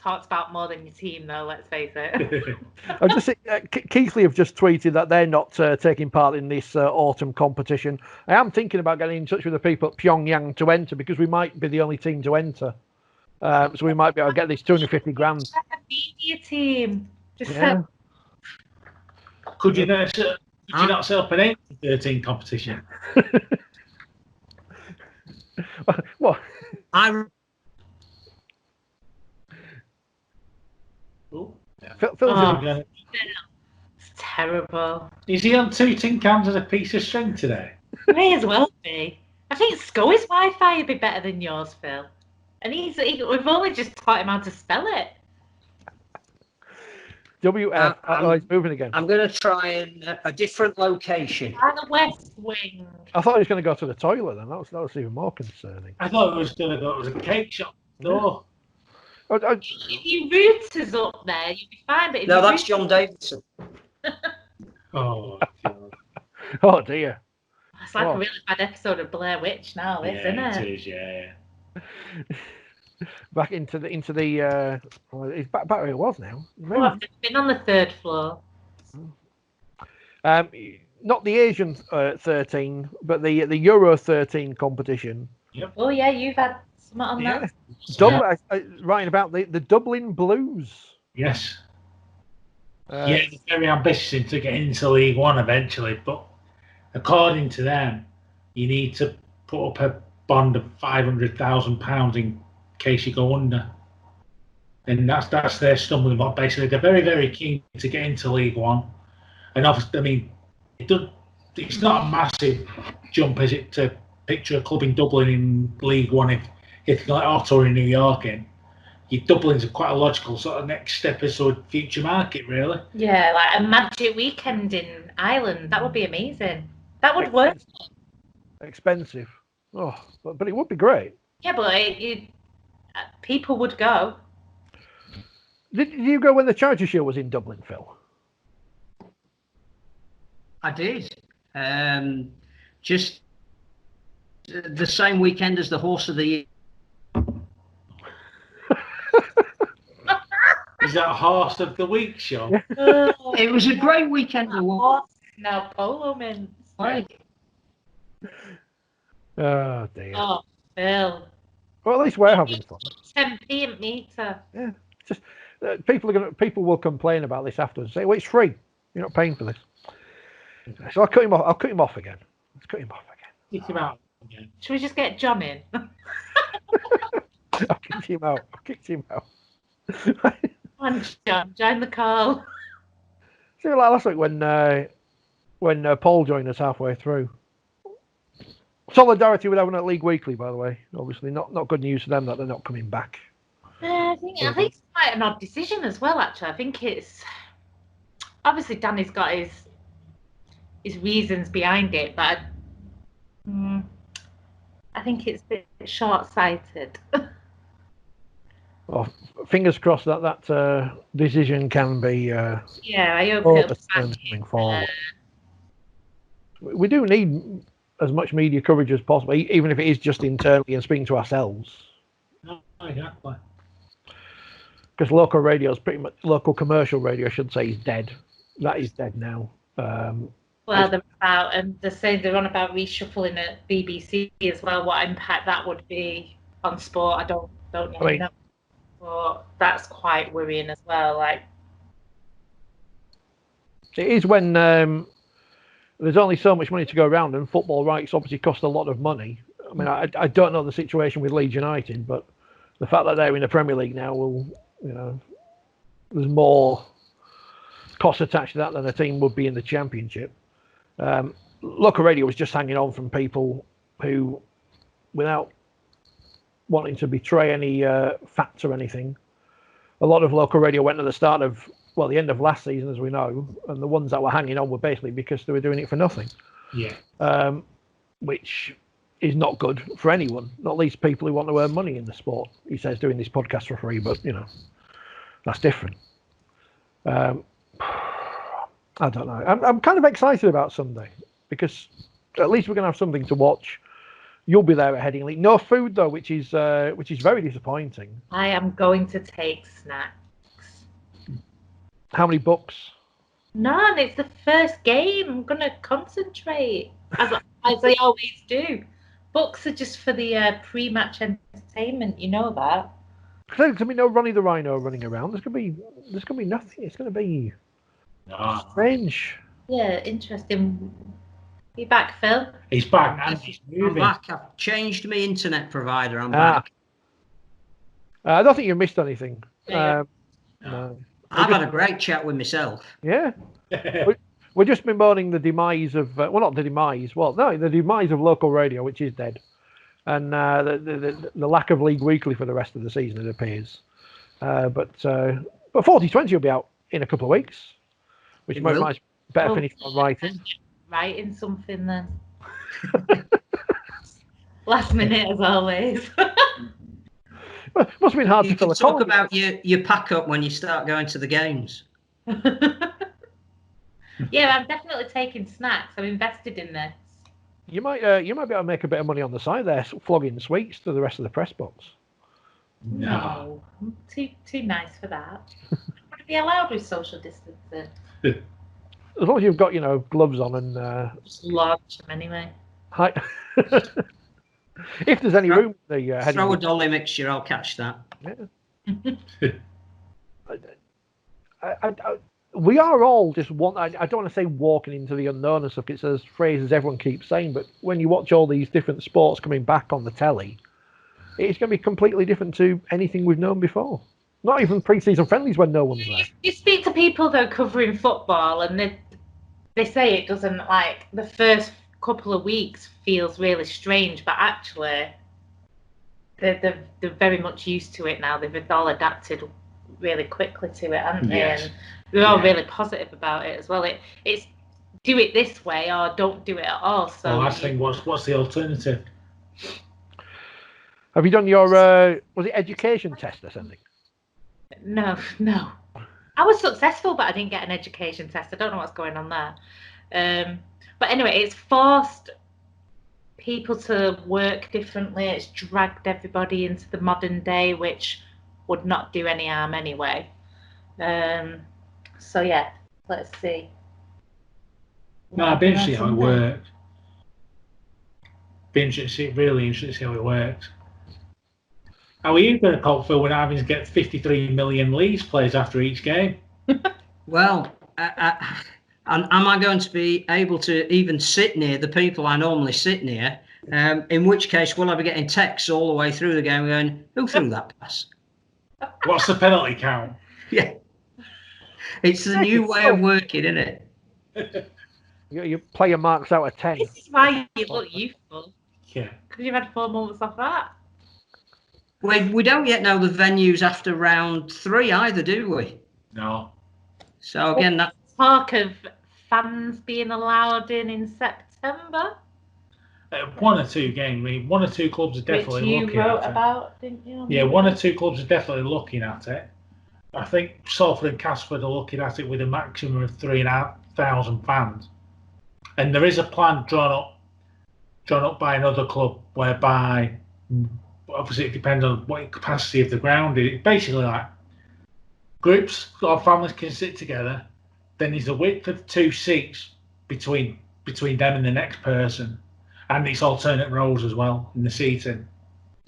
talks about more than your team, though. Let's face it. I've just Keithley have just tweeted that they're not taking part in this autumn competition. I am thinking about getting in touch with the people at Pyongyang to enter, because we might be the only team to enter. So we might be able to get this 250 grand. A media team. Could you not set up an 8-13 competition? What? Phil's It's terrible. Is he on 2 tin cans and a piece of string today? May as well be. I think Scully's Wi-Fi would be better than yours, Phil. And we've only just taught him how to spell it. WF. He's moving again. I'm going to try a different location. And the West Wing. I thought he was going to go to the toilet then. That was even more concerning. I thought it was going to go. It was a cake shop. No. If your roots is up there, you'll be fine. But No, that's John Davidson. Oh, God. Oh dear. It's like a really bad episode of Blair Witch now, isn't it? It is, yeah. Back into the he's back where he was now. Well, I've been on the 3rd floor. Not the Asian 13, but the Euro 13 competition. Yep. Oh yeah, you've had something on that. Writing about the Dublin Blues. Yes. They're very ambitious to get into League One eventually, but according to them, you need to put up a bond of £500,000 in case you go under. And that's their stumbling block. Basically, they're very, very keen to get into League One. And obviously, I mean, it's not a massive jump, is it, to picture a club in Dublin in League One if you can let Otto in New York in. Dublin's quite a logical sort of next step as a future market, really. Yeah, like a magic weekend in Ireland. That would be amazing. That would work. Expensive. Oh, but it would be great. Yeah, but people would go. Did you go when the Charity Show was in Dublin, Phil? I did. Just the same weekend as the Horse of the Year. Is that a Horse of the Week show? It was a great weekend. Now polo mints. Right. Oh dear. Oh, Phil. Well, at least we're having fun. 10p a metre. Yeah. Just people will complain about this afterwards. Say, well, it's free. You're not paying for this. So I'll cut him off. I'll cut him off again. Let's cut him off again. Kick him out again. Should we just get John in? I kicked him out. Come on, John, join the call. See, like last week when Paul joined us halfway through. Solidarity with having a League Weekly, by the way. Obviously, not good news for them that they're not coming back. I think it's quite an odd decision as well. Actually, I think it's obviously Danny's got his reasons behind it, but I think it's a bit short-sighted. Well, fingers crossed that decision can be I hope overturned coming forward. We do need as much media coverage as possible, even if it is just internally and speaking to ourselves. No, exactly. Because local radio is pretty much, local commercial radio, I should say, is dead. That is dead now. Well, they're saying they're on about reshuffling at BBC as well. What impact that would be on sport, I don't know. But that's quite worrying as well. Like, it is when there's only so much money to go around, and football rights obviously cost a lot of money. I mean, I don't know the situation with Leeds United, but the fact that they're in the Premier League now will, there's more costs attached to that than a team would be in the Championship. Local radio was just hanging on from people who, without wanting to betray any facts or anything, a lot of local radio went at the end of last season, as we know, and the ones that were hanging on were basically because they were doing it for nothing. Yeah. Which is not good for anyone, not least people who want to earn money in the sport. He says doing this podcast for free, but that's different. I don't know. I'm kind of excited about Sunday because at least we're going to have something to watch. You'll be there at Headingley. No food though, which is very disappointing. I am going to take snacks. How many books? None. It's the first game. I'm going to concentrate as I always do. Books are just for the pre-match entertainment. You know that. There's going to be no Ronnie the Rhino running around. There's going to be nothing. It's going to be strange. Yeah, interesting. You back, Phil? He's back and he's moving. I'm back. I've changed my internet provider. I'm back. I don't think you missed anything. Yeah. No. I've had a great chat with myself. Yeah. We've just been mourning the demise of, well, not the demise, well, no, the demise of local radio, which is dead. And the lack of League Weekly for the rest of the season, it appears. But 4020 will be out in a couple of weeks, which might better finish on writing. Writing something then. Last minute, as always. Well, it must have been hard to fill a column. Talk about your pack up when you start going to the games. Yeah, I'm definitely taking snacks. I'm invested in this. You might be able to make a bit of money on the side there, flogging sweets to the rest of the press box. No, I'm too nice for that. Would it be allowed with social distancing? As long as you've got, gloves on and just lodge them anyway. If there's any room, throw a dolly mixture. I'll catch that. Yeah. We are all just I don't want to say walking into the unknown and stuff. It's those phrases everyone keeps saying, but when you watch all these different sports coming back on the telly, it's going to be completely different to anything we've known before. Not even pre-season friendlies when no one's there. You speak to people though covering football, and they say it doesn't, like, the first couple of weeks feels really strange, but actually they're very much used to it now. They've all adapted really quickly to it, haven't they? Yes. And we're all really positive about it as well. It's do it this way or don't do it at all. So I think what's the alternative? Have you done your was it education test or something? No. I was successful, but I didn't get an education test. I don't know what's going on there. But anyway, it's forced people to work differently. It's dragged everybody into the modern day, which would not do any harm anyway. So yeah, let's see. No, I'd be interested to see how it works. Really interested to see how it works. Are we even going to Phil when having to get 53 million Leeds players after each game? Well, am I going to be able to even sit near the people I normally sit near? In which case, will I be getting texts all the way through the game going, who threw that pass? What's the penalty count? Yeah. It's the new way of working, isn't it? Your player marks out of 10. This is why you look youthful. Yeah. Because you've had 4 months off that. We don't yet know the venues after round 3 either, do we? No. So again, that talk of fans being allowed in September. 1 or 2 games. I mean, 1 or 2 clubs are definitely looking at it. Which you wrote about, didn't you? Yeah, 1 or 2 clubs are definitely looking at it. I think Salford and Casford are looking at it with a maximum of 3,500 fans. And there is a plan drawn up by another club whereby, obviously it depends on what capacity of the ground is. It's basically like groups or families can sit together, then there's a width of 2 seats between them and the next person. And it's alternate rows as well in the seating.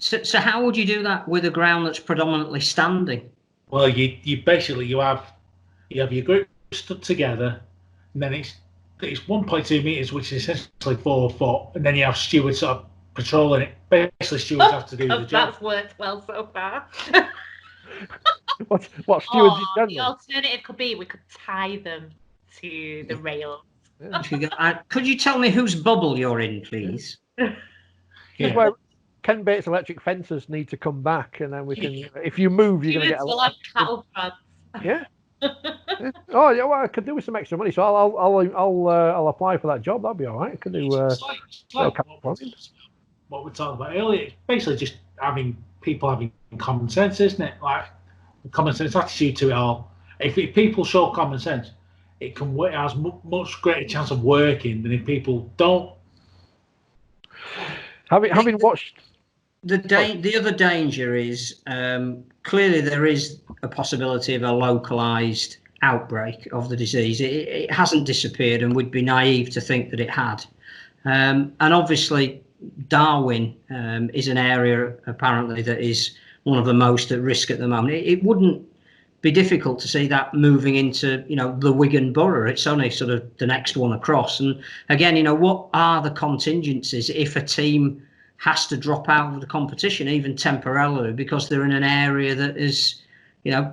So how would you do that with a ground that's predominantly standing? Well, you basically have your group stood together, and then it's 1.2 meters, which is essentially 4 foot, and then you have stewards sort of patrolling it. Basically, stewards have to do the job. That's worked well so far. What stewards in general? The alternative could be we could tie them to the rails. Yeah. Could you tell me whose bubble you're in, please? Yeah. Where Ken Bates electric fences need to come back, and then we can. If you move, you're going to get. We'll have cattle prods. Yeah. Oh yeah, well I could do with some extra money, so I'll apply for that job. That'd be all right. I could do. It's like what we talked about earlier. It's basically just people having common sense, isn't it? Like a common sense attitude to it all. If people show common sense, it has much greater chance of working than if people don't. Having watched. The other danger is clearly there is a possibility of a localised outbreak of the disease. It hasn't disappeared, and we'd be naive to think that it had. And obviously, Darwin is an area apparently that is one of the most at risk at the moment. It wouldn't be difficult to see that moving into the Wigan borough. It's only sort of the next one across. And again, what are the contingencies if a team has to drop out of the competition, even temporarily, because they're in an area that is,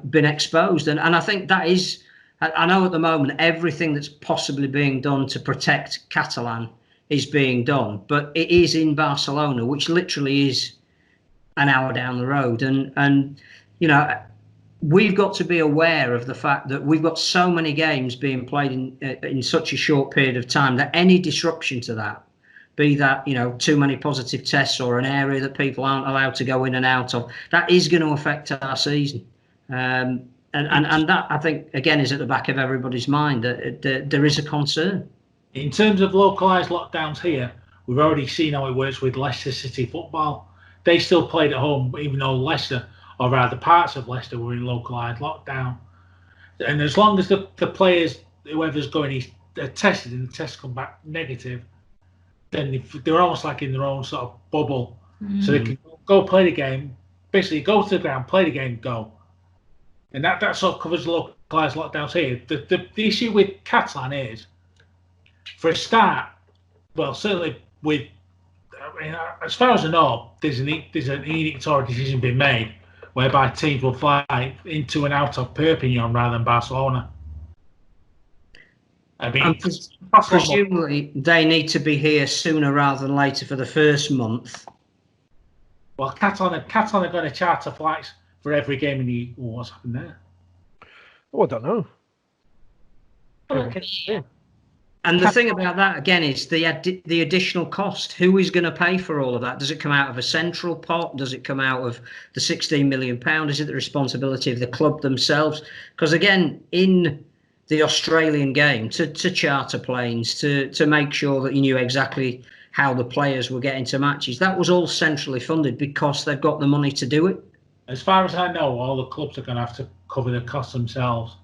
been exposed. And I think that is, I know at the moment everything that's possibly being done to protect Catalan is being done, but it is in Barcelona, which literally is an hour down the road. And we've got to be aware of the fact that we've got so many games being played in such a short period of time that any disruption to that, be that, too many positive tests or an area that people aren't allowed to go in and out of, that is going to affect our season. And that, I think, again, is at the back of everybody's mind, that there is a concern. In terms of localised lockdowns here, we've already seen how it works with Leicester City football. They still played at home, even though Leicester, or rather parts of Leicester, were in localised lockdown. And as long as the players, whoever's going, is tested and the tests come back negative, then they're almost like in their own sort of bubble. So they can go play the game, basically go to the ground, play the game, go. And that sort of covers localised lockdowns here. The issue with Catalan is, for a start, well, certainly with, as far as I know, there's an edict or a decision being made whereby teams will fly into and out of Perpignan rather than Barcelona. I mean, presumably they need to be here sooner rather than later for the first month. Well, Catalan are going to charter flights for every game in the. Oh, what's happened there? Oh, I don't know. And the thing about that, again, is the additional cost. Who is going to pay for all of that? Does it come out of a central pot? Does it come out of the £16 million? Is it the responsibility of the club themselves? Because, again, in the Australian game, to charter planes, to make sure that you knew exactly how the players were getting to matches, that was all centrally funded because they've got the money to do it. As far as I know, all the clubs are going to have to cover the costs themselves.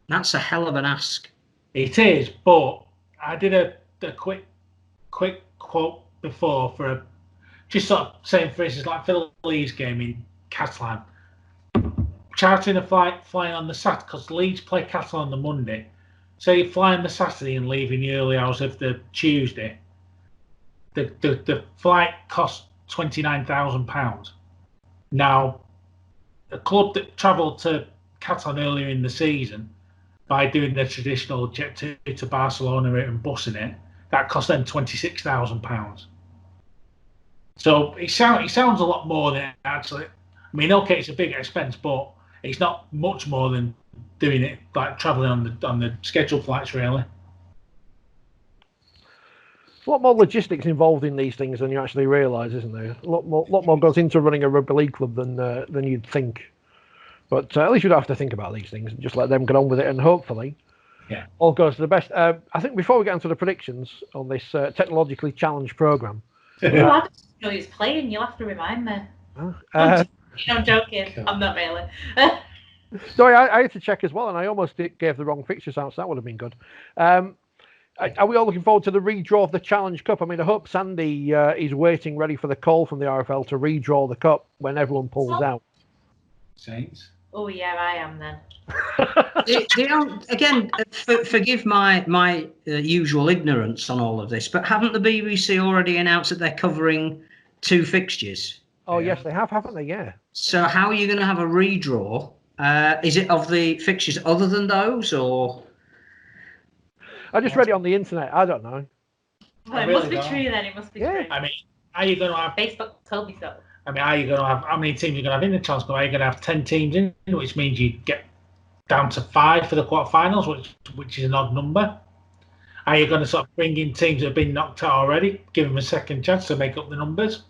That's a hell of an ask. It is, but I did a quick quote before for just sort of saying, for instance, like for the Leeds game in Catalan, chartering a flight, flying on the Saturday, because Leeds play Catalan on the Monday. Say you fly on the Saturday and leave in the early hours of the Tuesday. The flight costs £29,000. Now, a club that travelled to Catalan earlier in the season, by doing the traditional jet to Barcelona and bussing it, that cost them £26,000. So it sounds a lot more than it actually. I mean, okay, it's a big expense, but it's not much more than doing it like travelling on the scheduled flights, really. A lot more logistics involved in these things than you actually realise, isn't there? A lot more goes into running a rugby league club than you'd think. But at least you don't have to think about these things and just let them get on with it, and hopefully all goes to the best. I think before we get into the predictions on this technologically challenged programme... I didn't know he was playing. You'll have to remind me. I'm joking. Cool. I'm not really. Sorry, I had to check as well, and I almost gave the wrong fixtures out, so that would have been good. Are we all looking forward to the redraw of the Challenge Cup? I mean, I hope Sandy is waiting ready for the call from the RFL to redraw the cup when everyone pulls out. Saints. Oh yeah, I am then. Again, forgive my usual ignorance on all of this, but haven't the BBC already announced that they're covering 2 fixtures? Oh yes, they have, haven't they? Yeah. So how are you going to have a redraw? Is it of the fixtures other than those, or? I just read it on the internet. I don't know. Well, it must be true then. It must be true. I mean, are you going to have? Facebook told me so. I mean, are you going to have, how many teams are you going to have in the Challenge Cup? Are you going to have 10 teams in, which means you get down to 5 for the quarterfinals, which is an odd number? Are you going to sort of bring in teams that have been knocked out already, give them a second chance to make up the numbers?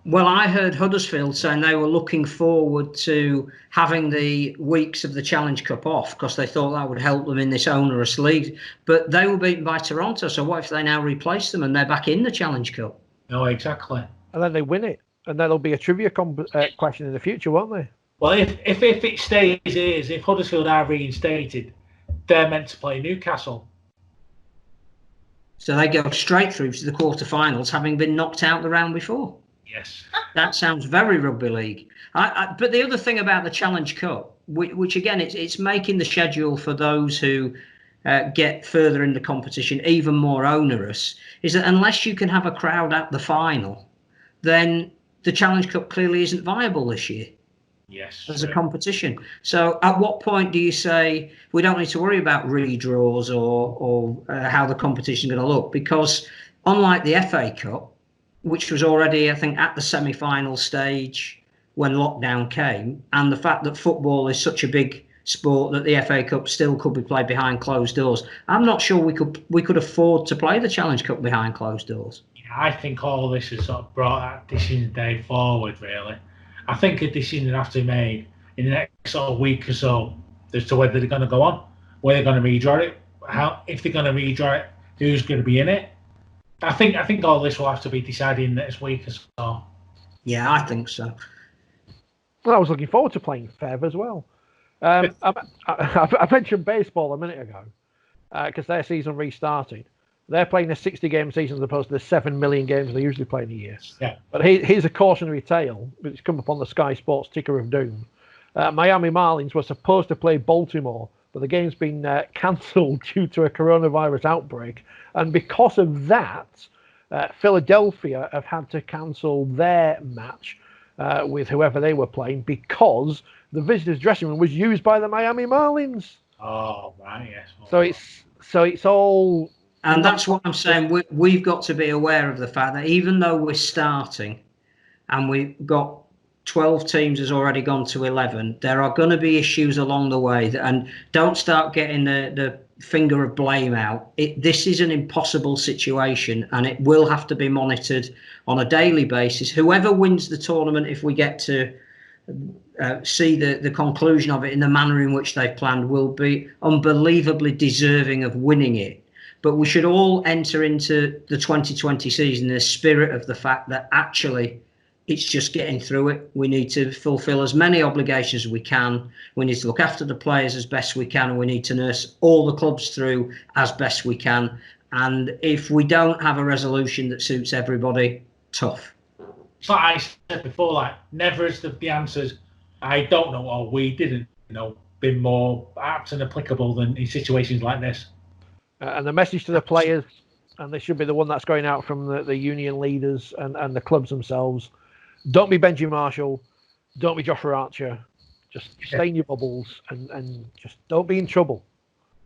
Well, I heard Huddersfield saying they were looking forward to having the weeks of the Challenge Cup off because they thought that would help them in this onerous league. But they were beaten by Toronto, so what if they now replace them and they're back in the Challenge Cup? No, exactly. And then they win it. And then there'll be a trivia question in the future, won't they? Well, if it stays as if Huddersfield are reinstated, they're meant to play Newcastle. So they go straight through to the quarterfinals, having been knocked out the round before. Yes. That sounds very rugby league. But the other thing about the Challenge Cup, which again, it's making the schedule for those who get further in the competition even more onerous, is that unless you can have a crowd at the final, then the Challenge Cup clearly isn't viable this year. Yes. As a competition. So at what point do you say we don't need to worry about redraws or how the competition is going to look? Because unlike the FA Cup, which was already, I think, at the semi-final stage when lockdown came, and the fact that football is such a big sport that the FA Cup still could be played behind closed doors, I'm not sure we could afford to play the Challenge Cup behind closed doors. Yeah, I think all this has sort of brought that decision day forward, really. I think a decision will have to be made in the next sort of week or so as to whether they're going to go on, whether they're going to redraw it, if they're going to redraw it, who's going to be in it. I think all this will have to be decided in the next week or so. Yeah, I think so. Well, I was looking forward to playing Fev as well. I mentioned baseball a minute ago because their season restarted. They're playing a 60-game season as opposed to the 7 million games they usually play in a year. Yeah. But here's a cautionary tale, which come up on the Sky Sports ticker of doom. Miami Marlins were supposed to play Baltimore, but the game's been cancelled due to a coronavirus outbreak. And because of that, Philadelphia have had to cancel their match with whoever they were playing because the visitors' dressing room was used by the Miami Marlins. Oh, right, yes. So it's all... And that's what I'm saying. We've got to be aware of the fact that even though we're starting and we've got 12 teams has already gone to 11, there are going to be issues along the way. And don't start getting the finger of blame out. This is an impossible situation and it will have to be monitored on a daily basis. Whoever wins the tournament, if we get to see the conclusion of it in the manner in which they've planned, will be unbelievably deserving of winning it. But we should all enter into the 2020 season in the spirit of the fact that actually it's just getting through it. We need to fulfill as many obligations as we can. We need to look after the players as best we can, and we need to nurse all the clubs through as best we can. And if we don't have a resolution that suits everybody, tough. It's like I said before, like never has the answers I don't know or we didn't know been more apt and applicable than in situations like this. And the message to the players, and this should be the one that's going out from the union leaders and the clubs themselves, don't be Benji Marshall, don't be Joshua Archer, just stay in your bubbles and just don't be in trouble.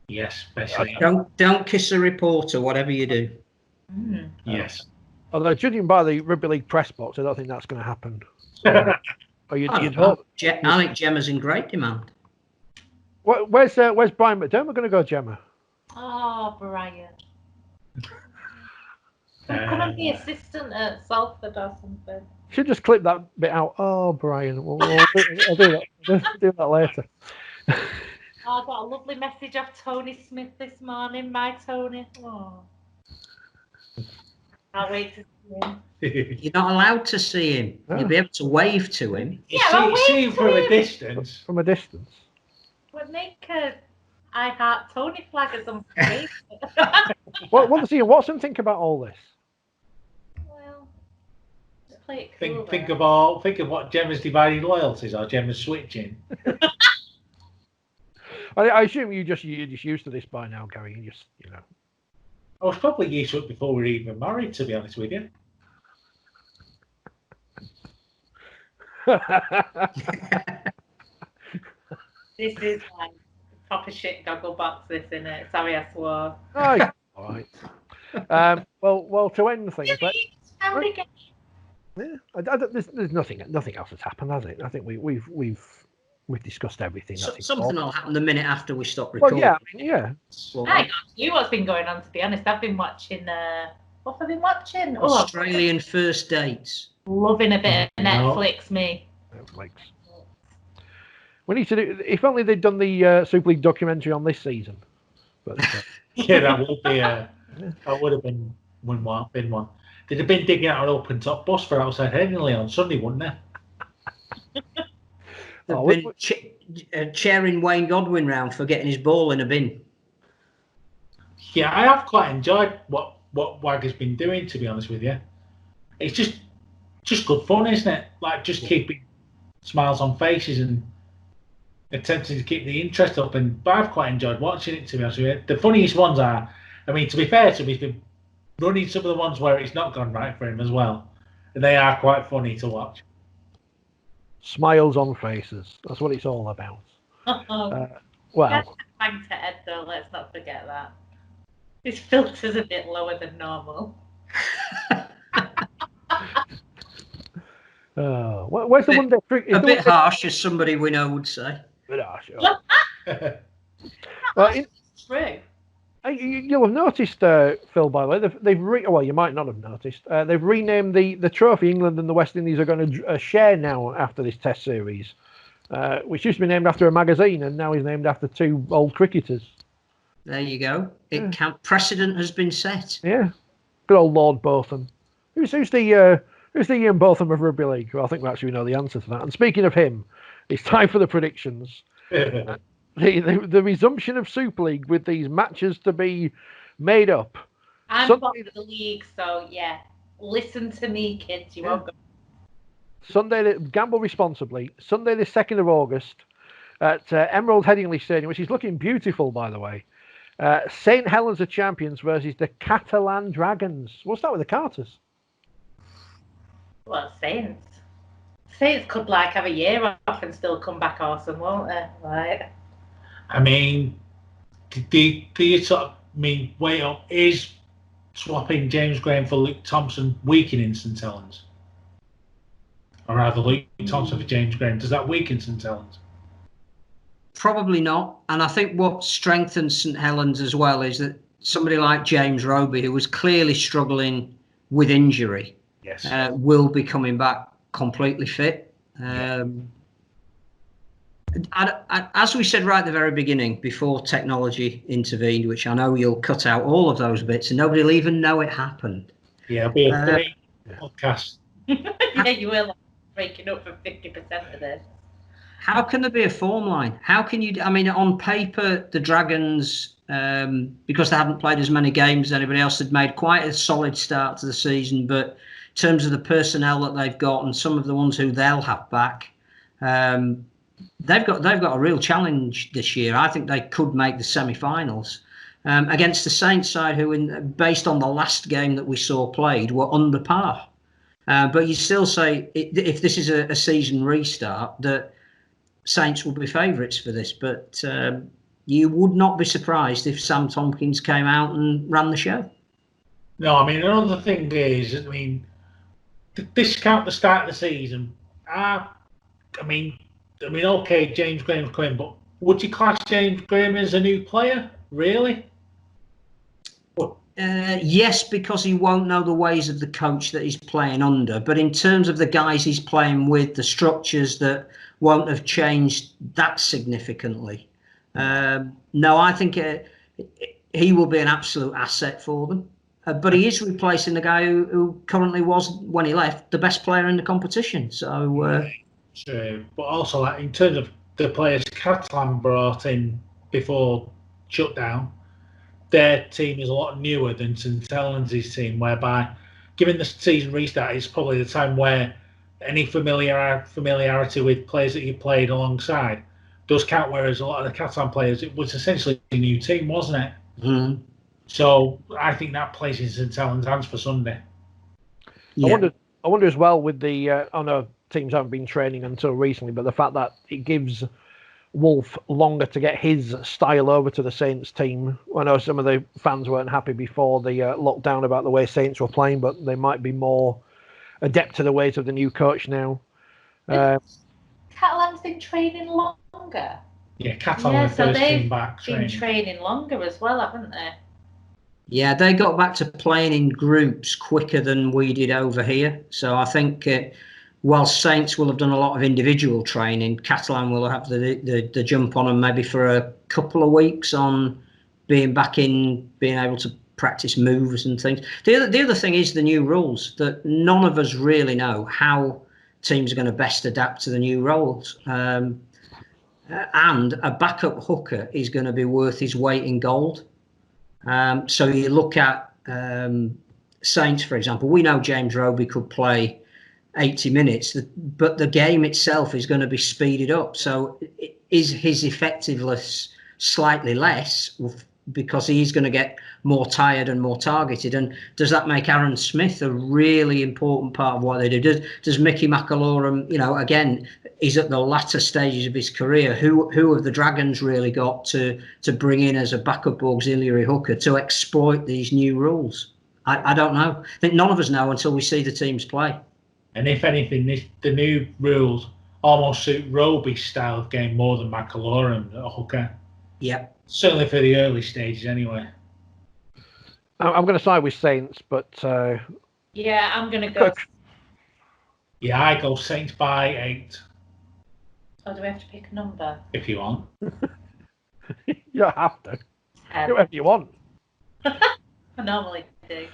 Yes, especially. Don't kiss a reporter, whatever you do. Yes. Although judging by the Rugby League press box, I don't think that's going to happen. So, you'd hope. I think Gemma's in great demand. Where's Brian McDermott going to go, Gemma? Oh, Brian. Come and be assistant at Salford or something. Should just clip that bit out. Oh, Brian. I'll do that. I'll do that later. Oh, I got a lovely message off Tony Smith this morning. My Tony. Oh. I'll wait to see him. You're not allowed to see him. You'll be able to wave to him. You see him from a distance. From a distance. But make a I Heart Tony flag or something. What does Ian Watson think about all this? Well, just play it cool. Think of what Gemma's dividing loyalties or Gemma's switching. I assume you're just used to this by now, Gary. You just I was probably used to it before we were even married, to be honest with you. This is like proper shit goggle box, this, isn't it? Sorry, I swore. Oh, all right. Well, to end things, there's nothing else has happened, has it? I think we've discussed everything. Something will happen the minute after we stop recording. Well, yeah. Well, I can't see what's been going on, to be honest. I've been watching. What have I been watching? Australian First Dates. Loving a bit of Netflix, me. Netflix. We need to do. If only they'd done the Super League documentary on this season. But yeah, that would be. That would have been one. They'd have been digging out an open top bus for outside Headingley on Sunday, wouldn't they? They've been chairing Wayne Godwin round for getting his ball in a bin. Yeah, I have quite enjoyed what Wag has been doing, to be honest with you. It's just good fun, isn't it? Like just keeping smiles on faces and attempting to keep the interest up. But I've quite enjoyed watching it, to be honest with you. The funniest ones are, I mean, to be fair to him, he's been running some of the ones where it's not gone right for him as well. And they are quite funny to watch. Smiles on faces. That's what it's all about. Well, thanks to Ed, though. Let's not forget that. His filter's a bit lower than normal. Where's the one day? A bit harsh, as somebody we know would say. A bit harsh. Well, True. You'll have noticed, Phil. By the way, well, you might not have noticed. They've renamed the trophy. England and the West Indies are going to share now after this Test series, which used to be named after a magazine, and now is named after two old cricketers. There you go. Precedent has been set. Yeah, good old Lord Botham. Who's the Ian Botham of Rugby League? Well, I think we actually know the answer to that. And speaking of him, it's time for the predictions. The resumption of Super League with these matches to be made up. I'm part of the league, so yeah, listen to me, kids. You won't go. Sunday, gamble responsibly. Sunday, the 2nd of August, at Emerald Headingley Stadium, which is looking beautiful, by the way. St Helens are champions versus the Catalan Dragons. We'll start with the Carters. Well, Saints. Saints could have a year off and still come back awesome, won't they? Right. I mean, do you wait up? Is swapping James Graham for Luke Thompson weakening St Helens? Or rather, Luke Thompson for James Graham, does that weaken St Helens? Probably not. And I think what strengthens St Helens as well is that somebody like James Roby, who was clearly struggling with injury, will be coming back completely fit. As we said right at the very beginning, before technology intervened, which I know you'll cut out all of those bits and nobody will even know it happened. Yeah, it'll be a great podcast. Yeah, you will. Breaking up for 50% of this. How can there be a form line? How can you? I mean, on paper, the Dragons, because they haven't played as many games as anybody else, had made quite a solid start to the season. But in terms of the personnel that they've got and some of the ones who they'll have back, they've got a real challenge this year. I think they could make the semi-finals against the Saints side, who, based on the last game that we saw played, were under par. But you still say, if this is a season restart, that Saints will be favourites for this. But you would not be surprised if Sam Tompkins came out and ran the show. No, I mean, another thing is, I mean, to discount the start of the season, I mean, okay, James Graham's coming, but would you class James Graham as a new player, really? Yes, because he won't know the ways of the coach that he's playing under. But in terms of the guys he's playing with, the structures that won't have changed that significantly. No, I think he will be an absolute asset for them. But he is replacing the guy who currently was, when he left, the best player in the competition. So, true. But also, in terms of the players Catalan brought in before shutdown, their team is a lot newer than St Helens' team, whereby, given the season restart, it's probably the time where any familiarity with players that you played alongside does count, whereas a lot of the Catalan players, it was essentially a new team, wasn't it? Mm-hmm. So I think that plays in St Helens' hands for Sunday. Yeah. I wonder as well with the, I know teams haven't been training until recently, but the fact that it gives Wolf longer to get his style over to the Saints team. I know some of the fans weren't happy before the lockdown about the way Saints were playing, but they might be more adept to the ways of the new coach now. Catalan's been training longer. Yeah, Catalan were first team back. Been training longer as well, haven't they? Yeah, they got back to playing in groups quicker than we did over here. So I think while Saints will have done a lot of individual training, Catalan will have the jump on them maybe for a couple of weeks on being back in, being able to practice moves and things. The other thing is the new rules, that none of us really know how teams are going to best adapt to the new rules. And a backup hooker is going to be worth his weight in gold. So you look at Saints, for example. We know James Roby could play 80 minutes, but the game itself is going to be speeded up. So is his effectiveness slightly less? because he's going to get more tired and more targeted. And does that make Aaron Smith a really important part of what they do? Does Mickey McAlorum, again, he's at the latter stages of his career. Who have the Dragons really got to bring in as a backup auxiliary hooker to exploit these new rules? I don't know. I think none of us know until we see the teams play. And if anything, the new rules almost suit Roby's style of game more than McAlorum at hooker. Yeah. Certainly for the early stages, anyway. I'm going to side with Saints, but yeah, I'm going to go. Yeah, I go Saints by 8. Oh, do we have to pick a number? If you want. You don't have to. Do whatever you want. I normally do.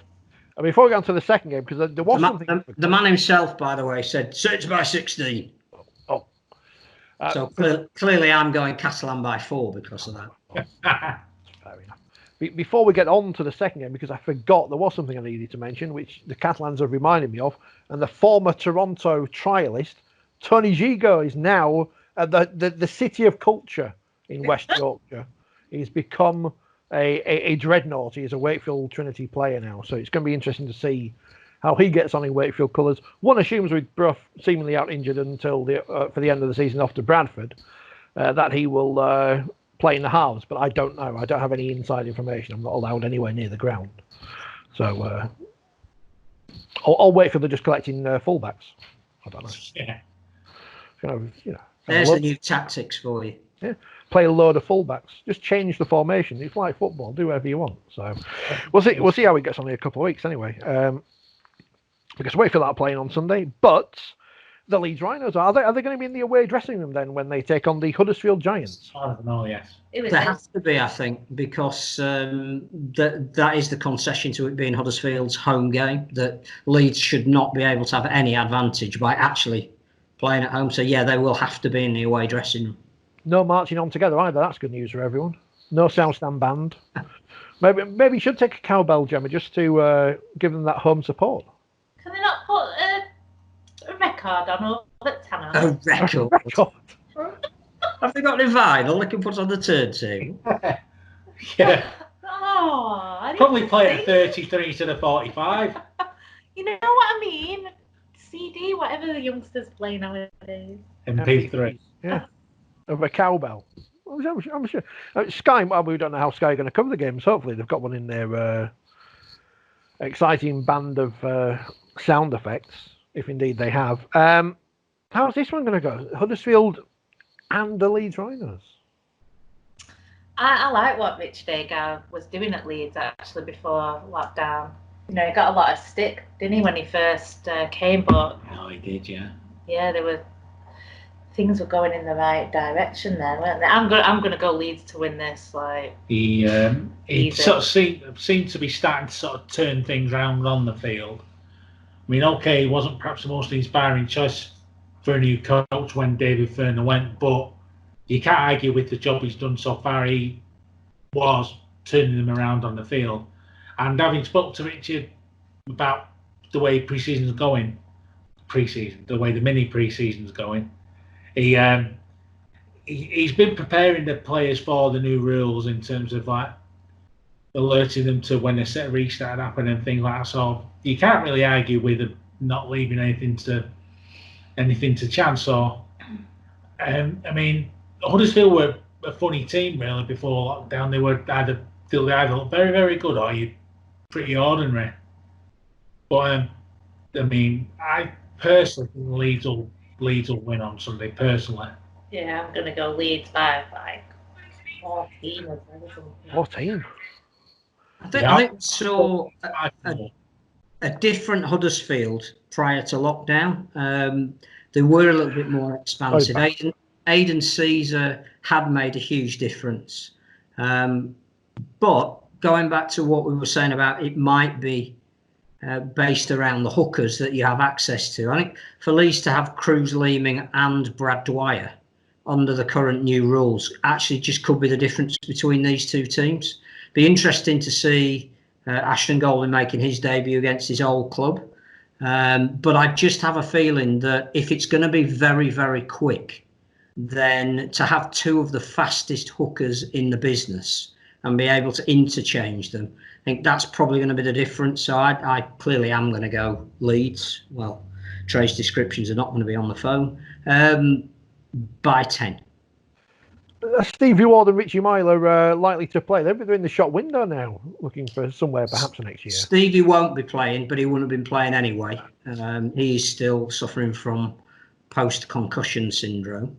Before we get on to the second game, because there was something. The man himself, by the way, said 6 by 16. Oh. So clearly I'm going Catalan by 4 because of that. Fair enough. Before we get on to the second game, because I forgot there was something I needed to mention, which the Catalans have reminded me of, and the former Toronto trialist, Tony Gigot, is now at the City of Culture in West Yorkshire. He's become a dreadnought. He's a Wakefield Trinity player now, so it's going to be interesting to see how he gets on in Wakefield colours. One assumes with Brough seemingly out injured until for the end of the season off to Bradford, that he will play in the halves, but I don't know. I don't have any inside information. I'm not allowed anywhere near the ground. So I'll wait for they're just collecting fullbacks. I don't know. Yeah. There's the new tactics for you. Yeah. Play a load of fullbacks. Just change the formation. It's like football. Do whatever you want. So we'll see how it gets on in a couple of weeks anyway. Because Wakefield are playing on Sunday, but the Leeds Rhinos are they going to be in the away dressing room then when they take on the Huddersfield Giants? I don't know. Yes, there has to be, I think, because that is the concession to it being Huddersfield's home game. That Leeds should not be able to have any advantage by actually playing at home. So yeah, they will have to be in the away dressing room. No marching on together either. That's good news for everyone. No sound stand band. Maybe you should take a cowbell, Gemma, just to give them that home support. Can they not put a record on all the Tanner? A record? Have they got any vinyl they can put on the turntable? Yeah. Oh, I didn't Probably play at 33 to the 45. You know what I mean? CD, whatever the youngsters play nowadays. MP3. Yeah. Of a cowbell. I'm sure. Sky, well, we don't know how Sky are going to cover the games. Hopefully they've got one in their exciting band of sound effects, if indeed they have. How's this one going to go? Huddersfield and the Leeds Rhinos. I like what Rich Degar was doing at Leeds actually before lockdown. He got a lot of stick, didn't he, when he first came? But Oh, he did, yeah. Yeah, things were going in the right direction there, weren't they? I'm gonna go Leeds to win this. He sort of seemed to be starting to sort of turn things around on the field. I mean, okay, he wasn't perhaps the most inspiring choice for a new coach when David Ferner went, but you can't argue with the job he's done so far. He was turning them around on the field. And having spoke to Richard about the way pre-season's going, the way the mini pre-season's going, he's been preparing the players for the new rules in terms of alerting them to when the set restart happened and things like that. So you can't really argue with them not leaving anything to chance. So I mean, Huddersfield were a funny team really before lockdown. They were either very, very good or you pretty ordinary. But I mean, I personally think Leeds will win on Sunday. Personally, yeah, I'm gonna go Leeds by 14 or something. 14. I think we saw a different Huddersfield prior to lockdown. They were a little bit more expansive. Aidan Caesar had made a huge difference. But going back to what we were saying about it might be based around the hookers that you have access to. I think for Leeds to have Cruz Leeming and Brad Dwyer under the current new rules actually just could be the difference between these two teams. Be interesting to see Ashton Golding making his debut against his old club. But I just have a feeling that if it's going to be very, very quick, then to have two of the fastest hookers in the business and be able to interchange them. I think that's probably going to be the difference. So I clearly am going to go Leeds. Well, Trey's descriptions are not going to be on the phone. By 10. Stevie Ward and Richie Myler are likely to play. They're in the shop window now, looking for somewhere perhaps next year. Stevie won't be playing, but he wouldn't have been playing anyway. He's still suffering from post-concussion syndrome.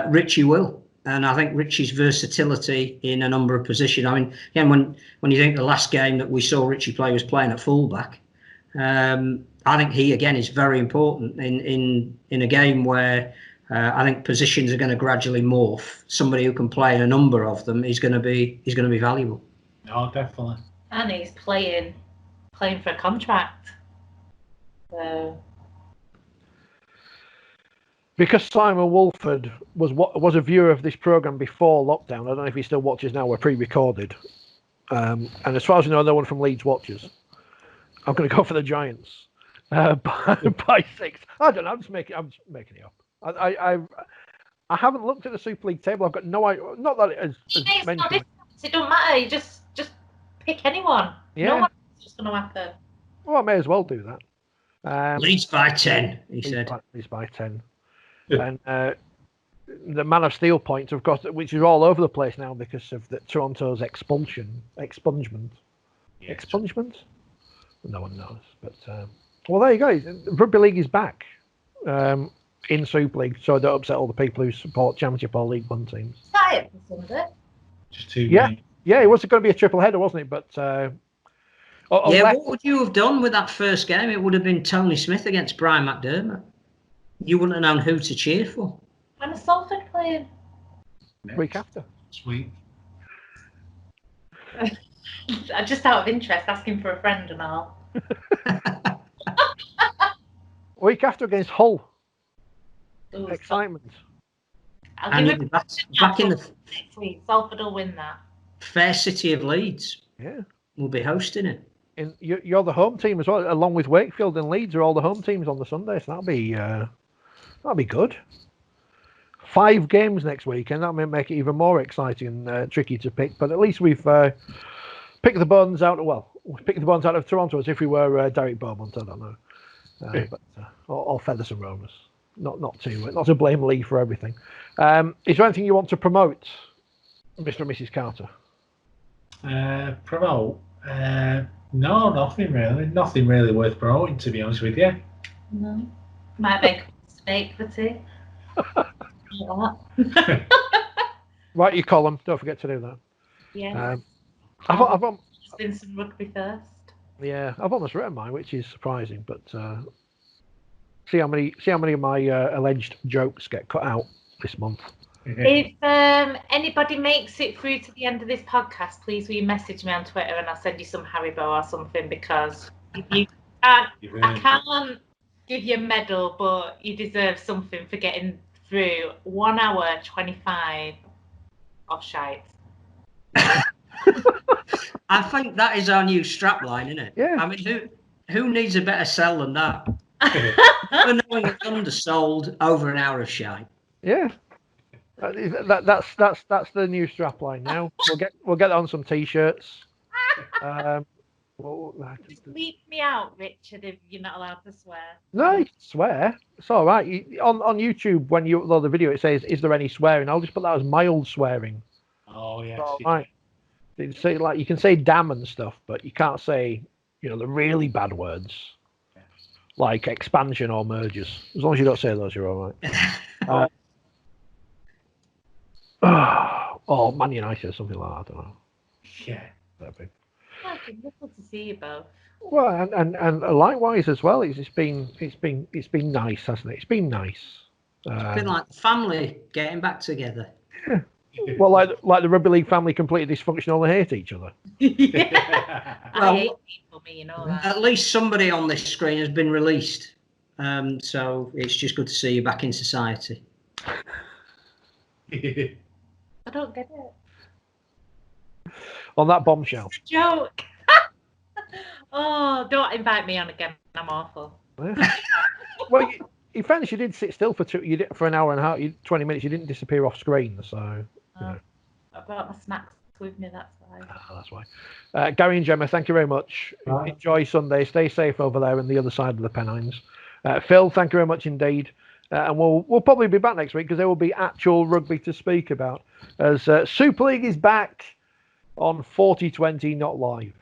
Richie will. And I think Richie's versatility in a number of positions. I mean, again, when you think the last game that we saw Richie play was playing at fullback, I think he again is very important in a game where I think positions are going to gradually morph. Somebody who can play in a number of them is going to be valuable. Oh, definitely. And he's playing for a contract. So. Because Simon Wolford was a viewer of this programme before lockdown, I don't know if he still watches now, we're pre-recorded. And as far as I know, no one from Leeds watches. I'm going to go for the Giants by 6. I don't know, I'm just making it up. I haven't looked at the Super League table. I've got no idea. Not that it is mentioned. It don't matter. You just pick anyone. Yeah. No one's just going to happen. Well, I may as well do that. Leeds by 10, he said. Leeds by 10. And the Man of Steel points, of course, which is all over the place now because of Toronto's expungement. Yeah, expungement? No one knows. But well, there you go. Rugby League is back in Super League, so don't upset all the people who support Championship or League One teams. Is that it for Sunday? Just 2 games. Yeah, it was going to be a triple header, wasn't it? But what would you have done with that first game? It would have been Tony Smith against Brian McDermott. You wouldn't have known who to cheer for. When is Salford playing? Week after. Sweet. Just out of interest, asking for a friend and all. Week after against Hull. Ooh, excitement. I'll give it back in the next week. Salford will win that. Fair city of Leeds. Yeah. We'll be hosting it. And you're the home team as well, along with Wakefield and Leeds are all the home teams on the Sunday, so that'll be good. 5 games next weekend. That may make it even more exciting and tricky to pick. But at least we've picked the bones out. Well, we picked the bones out of Toronto as if we were Derek Beaumont. I don't know, but all feathers and Romans. Not to blame Lee for everything. Is there anything you want to promote, Mr. and Mrs. Carter? Promote? No, nothing really. Nothing really worth promoting, to be honest with you. No. Might make a mistake for tea. Write your column. Don't forget to do that. Yeah. I've been some rugby first. Yeah, I've almost written mine, which is surprising. But see how many of my alleged jokes get cut out this month. If anybody makes it through to the end of this podcast, please will you message me on Twitter and I'll send you some Haribo or something, because I can't give you a medal, but you deserve something for getting through 1 hour 25 of shite. I think that is our new strapline, isn't it? Yeah. I mean, who needs a better sell than that? For knowing it's undersold over an hour of shite. Yeah. That's the new strapline now. We'll get on some t-shirts. Just leave me out, Richard, if you're not allowed to swear. No, you can swear. It's all right. On YouTube, when you upload the video, it says, "Is there any swearing?" I'll just put that as mild swearing. Oh yeah. All right. Say, like, you can say damn and stuff, but you can't say, the really bad words like expansion or mergers. As long as you don't say those, you're all right. Or Man United or something like that. I don't know. Yeah. It's wonderful to see you both. Well, and likewise as well. It's been nice, hasn't it? It's been nice. It's been like the family getting back together. Yeah. Well, like the rugby league family, completely dysfunctional and hate each other. Yeah. Well, I hate people, that. At least somebody on this screen has been released, so it's just good to see you back in society. I don't get it. On that bombshell. It's a joke. Oh, don't invite me on again. I'm awful. Yeah. Well, in fairness, you did sit still for an hour and a half, 20 minutes. You didn't disappear off screen, so. I brought my snacks with me, that's why. That's why. Gary and Gemma, thank you very much. Right. Enjoy Sunday. Stay safe over there on the other side of the Pennines. Phil, thank you very much indeed. And we'll probably be back next week because there will be actual rugby to speak about as Super League is back on 4020, not live.